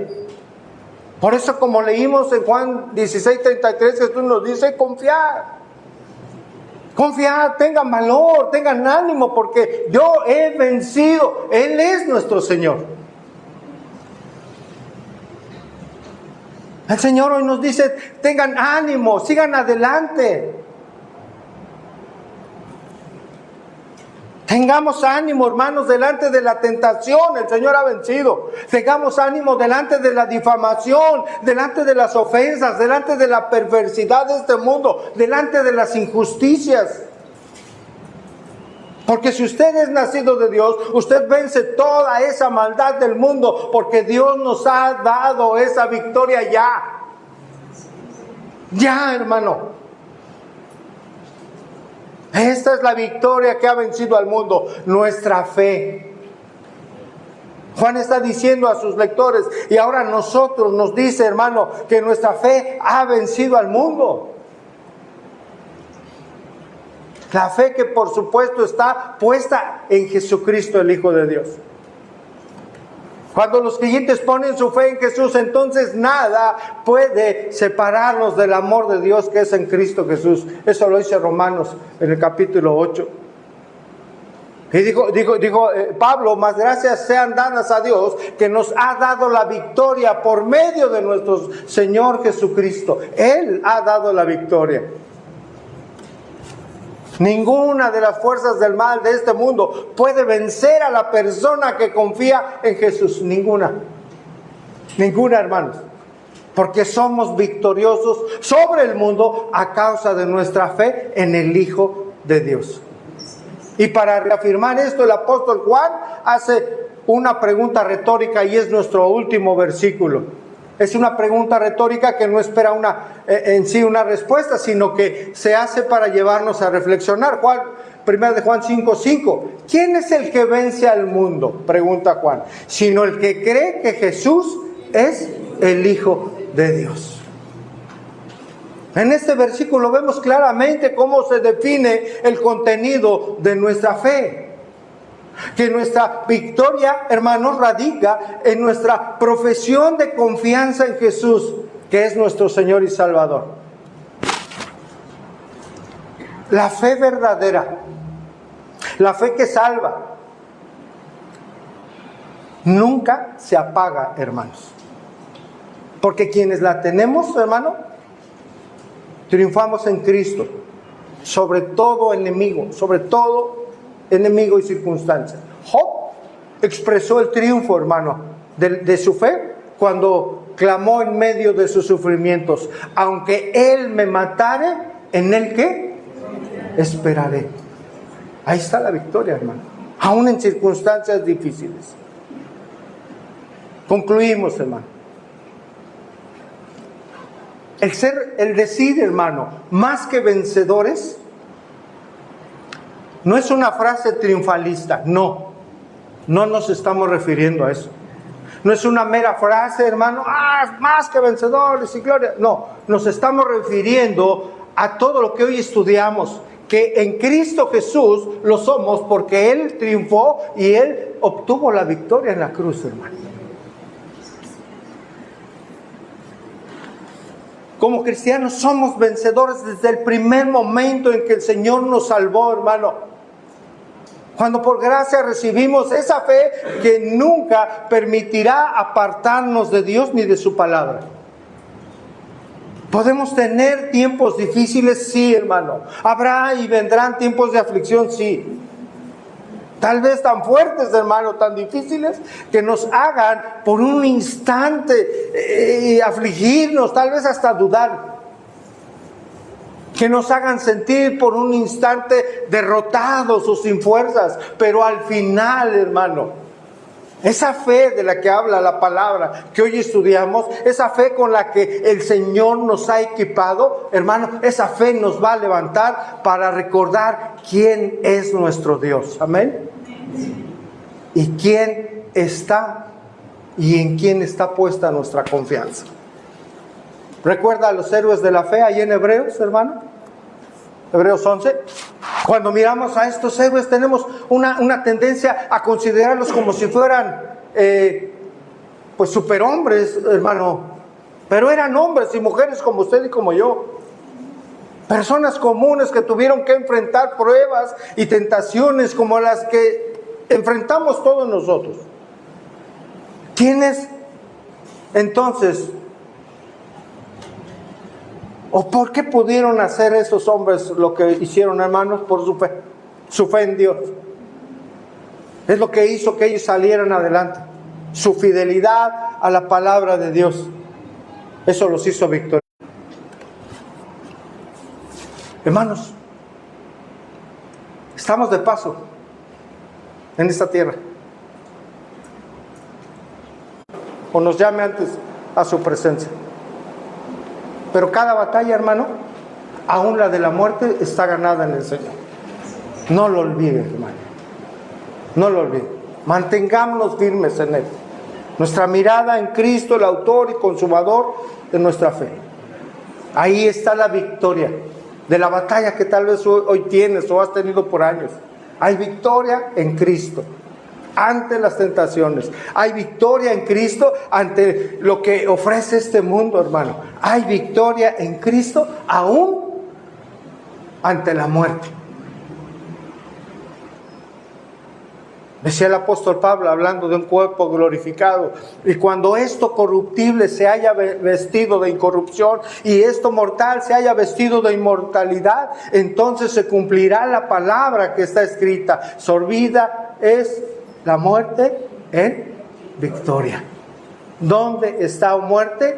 Por eso, como leímos en Juan 16:33, Jesús nos dice: confiad. Confiad, tengan valor, tengan ánimo, porque yo he vencido. Él es nuestro Señor. El Señor hoy nos dice: tengan ánimo, sigan adelante. Tengamos ánimo, hermanos, delante de la tentación. El Señor ha vencido. Tengamos ánimo delante de la difamación, delante de las ofensas, delante de la perversidad de este mundo, delante de las injusticias. Porque si usted es nacido de Dios, usted vence toda esa maldad del mundo, porque Dios nos ha dado esa victoria ya. Ya, hermano. Esta es la victoria que ha vencido al mundo, nuestra fe. Juan está diciendo a sus lectores, y ahora nosotros nos dice, hermano, que nuestra fe ha vencido al mundo. La fe que por supuesto está puesta en Jesucristo, el Hijo de Dios. Cuando los creyentes ponen su fe en Jesús, entonces nada puede separarnos del amor de Dios que es en Cristo Jesús. Eso lo dice Romanos en el capítulo 8. Y dijo Pablo: más gracias sean dadas a Dios, que nos ha dado la victoria por medio de nuestro Señor Jesucristo. Él ha dado la victoria. Ninguna de las fuerzas del mal de este mundo puede vencer a la persona que confía en Jesús. Ninguna, hermanos. Porque somos victoriosos sobre el mundo a causa de nuestra fe en el Hijo de Dios. Y para reafirmar esto, el apóstol Juan hace una pregunta retórica, y es nuestro último versículo. Es una pregunta retórica que no espera en sí una respuesta, sino que se hace para llevarnos a reflexionar. 1 Juan 5:5. ¿Quién es el que vence al mundo? Pregunta Juan. Sino el que cree que Jesús es el Hijo de Dios. En este versículo vemos claramente cómo se define el contenido de nuestra fe. Que nuestra victoria, hermanos, radica en nuestra profesión de confianza en Jesús, que es nuestro Señor y Salvador. La fe verdadera, la fe que salva, nunca se apaga, hermanos. Porque quienes la tenemos, hermano, triunfamos en Cristo sobre todo enemigo, y circunstancia. Job expresó el triunfo, hermano, de su fe cuando clamó en medio de sus sufrimientos: aunque él me matare, en él ¿qué? Esperaré. Ahí está la victoria, hermano, aún en circunstancias difíciles. Concluimos, hermano. El decir, hermano, más que vencedores, no es una frase triunfalista, no nos estamos refiriendo a eso. No es una mera frase, hermano, más que vencedores y gloria. No, nos estamos refiriendo a todo lo que hoy estudiamos, que en Cristo Jesús lo somos porque Él triunfó y Él obtuvo la victoria en la cruz, hermano. Como cristianos somos vencedores desde el primer momento en que el Señor nos salvó, hermano. Cuando por gracia recibimos esa fe que nunca permitirá apartarnos de Dios ni de su palabra. ¿Podemos tener tiempos difíciles? Sí, hermano. ¿Habrá y vendrán tiempos de aflicción? Sí. Tal vez tan fuertes, hermano, tan difíciles, que nos hagan por un instante afligirnos, tal vez hasta dudar. Que nos hagan sentir por un instante derrotados o sin fuerzas. Pero al final, hermano, esa fe de la que habla la palabra que hoy estudiamos, esa fe con la que el Señor nos ha equipado, hermano, esa fe nos va a levantar para recordar quién es nuestro Dios. Amén. Y quién está y en quién está puesta nuestra confianza. ¿Recuerda a los héroes de la fe ahí en Hebreos, hermano? Hebreos 11. Cuando miramos a estos héroes tenemos una tendencia a considerarlos como si fueran pues superhombres, hermano. Pero eran hombres y mujeres como usted y como yo. Personas comunes que tuvieron que enfrentar pruebas y tentaciones como las que enfrentamos todos nosotros. ¿Quiénes entonces? ¿O por qué pudieron hacer esos hombres lo que hicieron, hermanos? Por su fe en Dios. Es lo que hizo que ellos salieran adelante. Su fidelidad a la palabra de Dios. Eso los hizo victoriosos. Hermanos, estamos de paso en esta tierra. O nos llame antes a su presencia. Pero cada batalla, hermano, aún la de la muerte, está ganada en el Señor. No lo olviden, hermano. No lo olviden. Mantengámonos firmes en Él. Nuestra mirada en Cristo, el autor y consumador de nuestra fe. Ahí está la victoria de la batalla que tal vez hoy tienes o has tenido por años. Hay victoria en Cristo ante las tentaciones. Hay victoria en Cristo ante lo que ofrece este mundo, hermano. Hay victoria en Cristo aún ante la muerte. Decía el apóstol Pablo hablando de un cuerpo glorificado. Y cuando esto corruptible se haya vestido de incorrupción y esto mortal se haya vestido de inmortalidad, entonces se cumplirá la palabra que está escrita: sorbida es la muerte en victoria. ¿Dónde está, oh muerte,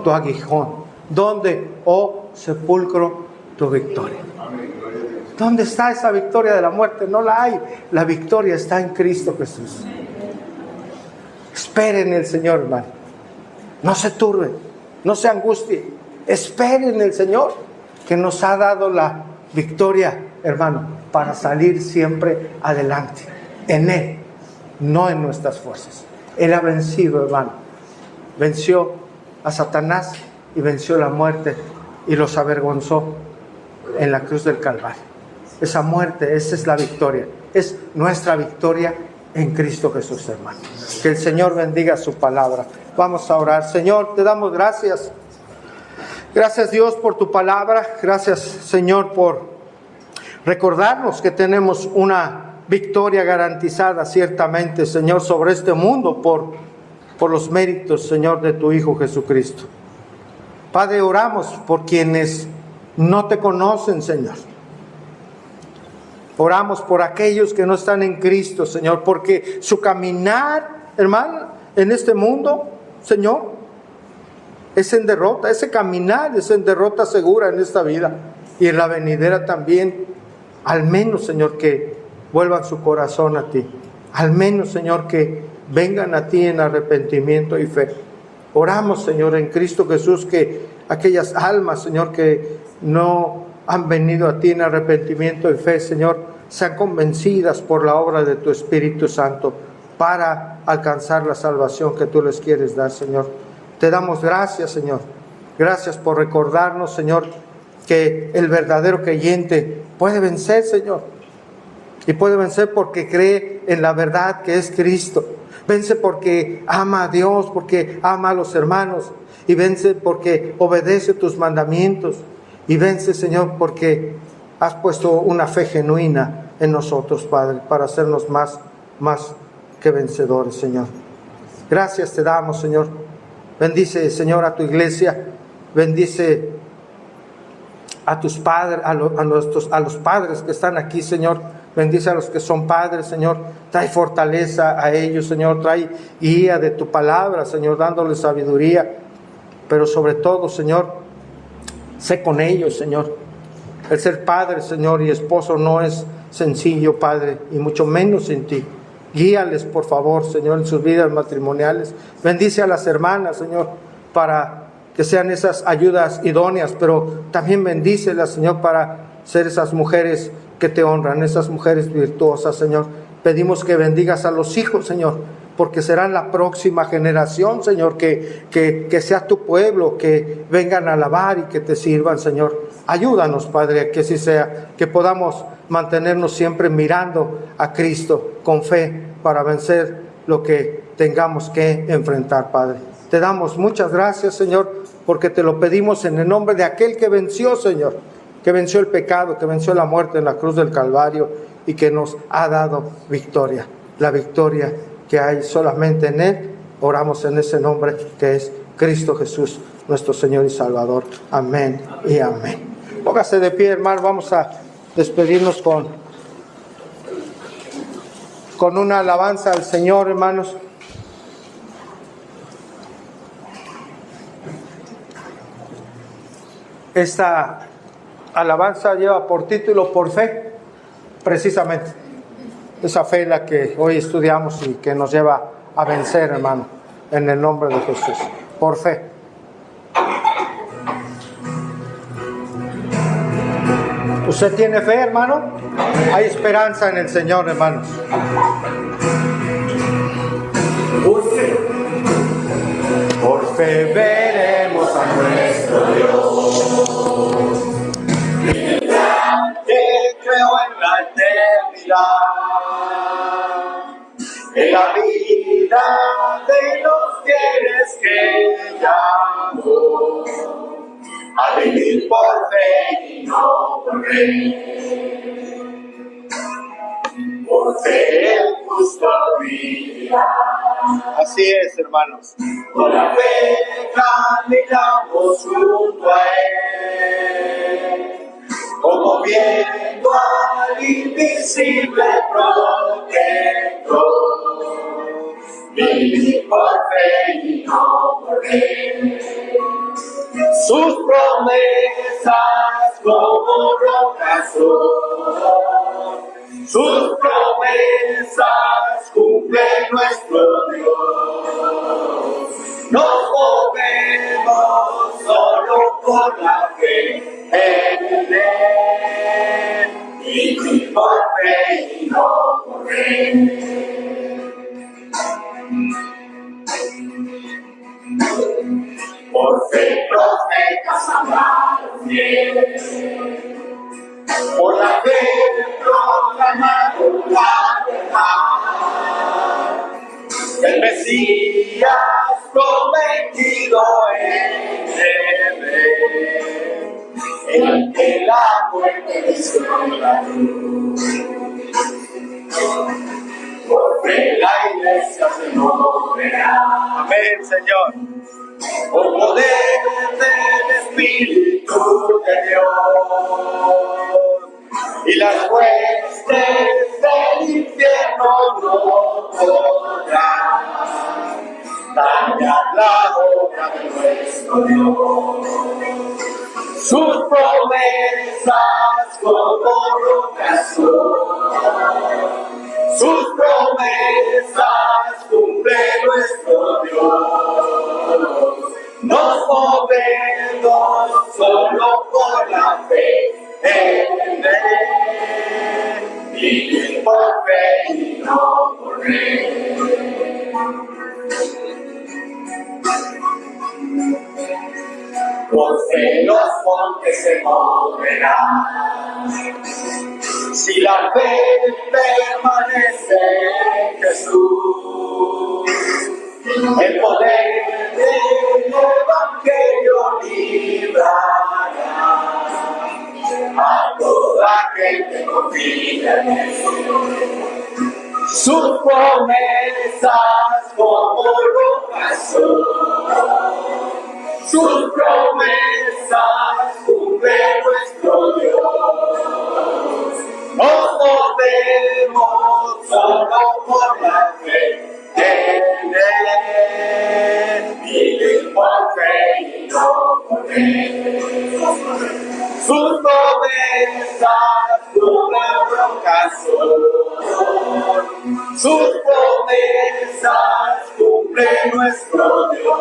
tu aguijón? ¿Dónde, oh sepulcro, tu victoria? ¿Dónde está esa victoria de la muerte? No la hay. La victoria está en Cristo Jesús. Esperen en el Señor, hermano. No se turben, no se angustien. Esperen en el Señor, que nos ha dado la victoria, hermano, para salir siempre adelante. En Él, no en nuestras fuerzas. Él ha vencido, hermano. Venció a Satanás y venció la muerte y los avergonzó en la cruz del Calvario. Esa muerte, esa es la victoria. Es nuestra victoria en Cristo Jesús, hermano. Que el Señor bendiga su palabra. Vamos a orar. Señor, te damos gracias. Gracias, Dios, por tu palabra. Gracias, Señor, por recordarnos que tenemos una victoria garantizada ciertamente, Señor, sobre este mundo por los méritos, Señor, de tu Hijo Jesucristo. Padre, oramos por quienes no te conocen, Señor. Oramos por aquellos que no están en Cristo, Señor, porque su caminar, hermano, en este mundo, Señor, es en derrota. Ese caminar es en derrota segura en esta vida y en la venidera también. Al menos, Señor, que vuelvan su corazón a ti. Al menos, Señor, que vengan a ti en arrepentimiento y fe. Oramos, Señor, en Cristo Jesús, que aquellas almas, Señor, que no han venido a ti en arrepentimiento y fe, Señor, sean convencidas por la obra de tu Espíritu Santo para alcanzar la salvación que tú les quieres dar, Señor. Te damos gracias, Señor. Gracias por recordarnos, Señor, que el verdadero creyente puede vencer, Señor. Y puede vencer porque cree en la verdad que es Cristo. Vence porque ama a Dios, porque ama a los hermanos. Y vence porque obedece tus mandamientos. Y vence, Señor, porque has puesto una fe genuina en nosotros, Padre, para hacernos más que vencedores, Señor. Gracias te damos, Señor. Bendice, Señor, a tu iglesia. Bendice a tus padres, a los padres que están aquí, Señor. Bendice a los que son padres, Señor. Trae fortaleza a ellos, Señor. Trae guía de tu palabra, Señor, dándoles sabiduría. Pero sobre todo, Señor, sé con ellos, Señor. El ser padre, Señor, y esposo no es sencillo, Padre, y mucho menos sin ti. Guíales, por favor, Señor, en sus vidas matrimoniales. Bendice a las hermanas, Señor, para que sean esas ayudas idóneas, pero también bendícelas, Señor, para ser esas mujeres que te honran, esas mujeres virtuosas, Señor. Pedimos que bendigas a los hijos, Señor, porque serán la próxima generación, Señor, que sea tu pueblo, que vengan a alabar y que te sirvan, Señor. Ayúdanos, Padre, que así sea, que podamos mantenernos siempre mirando a Cristo con fe para vencer lo que tengamos que enfrentar, Padre. Te damos muchas gracias, Señor, porque te lo pedimos en el nombre de aquel que venció, Señor, que venció el pecado, que venció la muerte en la cruz del Calvario y que nos ha dado victoria. La victoria que hay solamente en Él. Oramos en ese nombre que es Cristo Jesús, nuestro Señor y Salvador. Amén y amén. Póngase de pie, hermano. Vamos a despedirnos con una alabanza al Señor, hermanos. Esta alabanza lleva por título Por Fe, precisamente. Esa fe la que hoy estudiamos y que nos lleva a vencer, hermano, en el nombre de Jesús. Por fe. ¿Usted tiene fe, hermano? Hay esperanza en el Señor, hermanos. Por fe veremos a nuestro Dios, que creó en la eternidad, en la vida de los fieles que llamó a vivir por fe y no por fe. Por fe el justo vivirá. Así es, hermanos. Por la fe caminamos junto a Él, como viendo al invisible protector. Vivir por fe y no por fe. Sus promesas como rocas son. Sus promesas cumple nuestro Dios. Nos movemos solo por la fe en Él. Y por fe y no por fe. Por fe profetas hablaron bien. Por la fe proclamaron la verdad. El Mesías prometido en breve, el que la muerte venció la cruz. Por fe la iglesia se moverá. Amén, Señor. Por poder del Espíritu de Dios, y las huestes del infierno no podrán dañar la obra de nuestro Dios. Sus promesas como rocas son. Sus promesas cumple nuestro Dios. Nos movemos solo por la fe en Él. Vivir por fe y no por fe. Por fe los montes se moverán. Si la fe permanece en Jesús, el poder del Evangelio librará a todos. la gente confía en Él. Sus promesas como rocas son. Sus promesas cumple nuestro Dios. Nos movemos solo por la fe en Él. Vivir por fe y no por Él. Sus promesas cumplen rocas son. Sus promesas cumple nuestro Dios.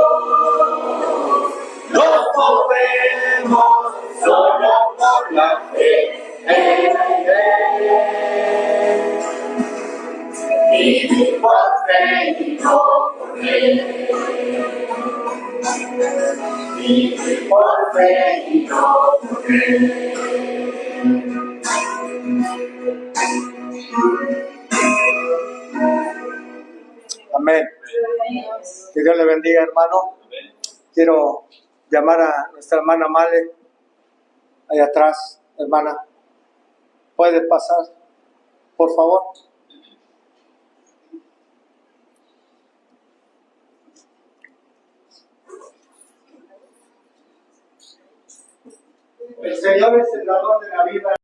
Nos movemos solo por la fe en Él. Vivir por fe y no por Él. Vivir por fe y no por Él. Amén. Que Dios le bendiga, hermano. Quiero llamar a nuestra hermana Male, allá atrás, hermana. ¿Puede pasar, por favor? El Señor es el dador de la vida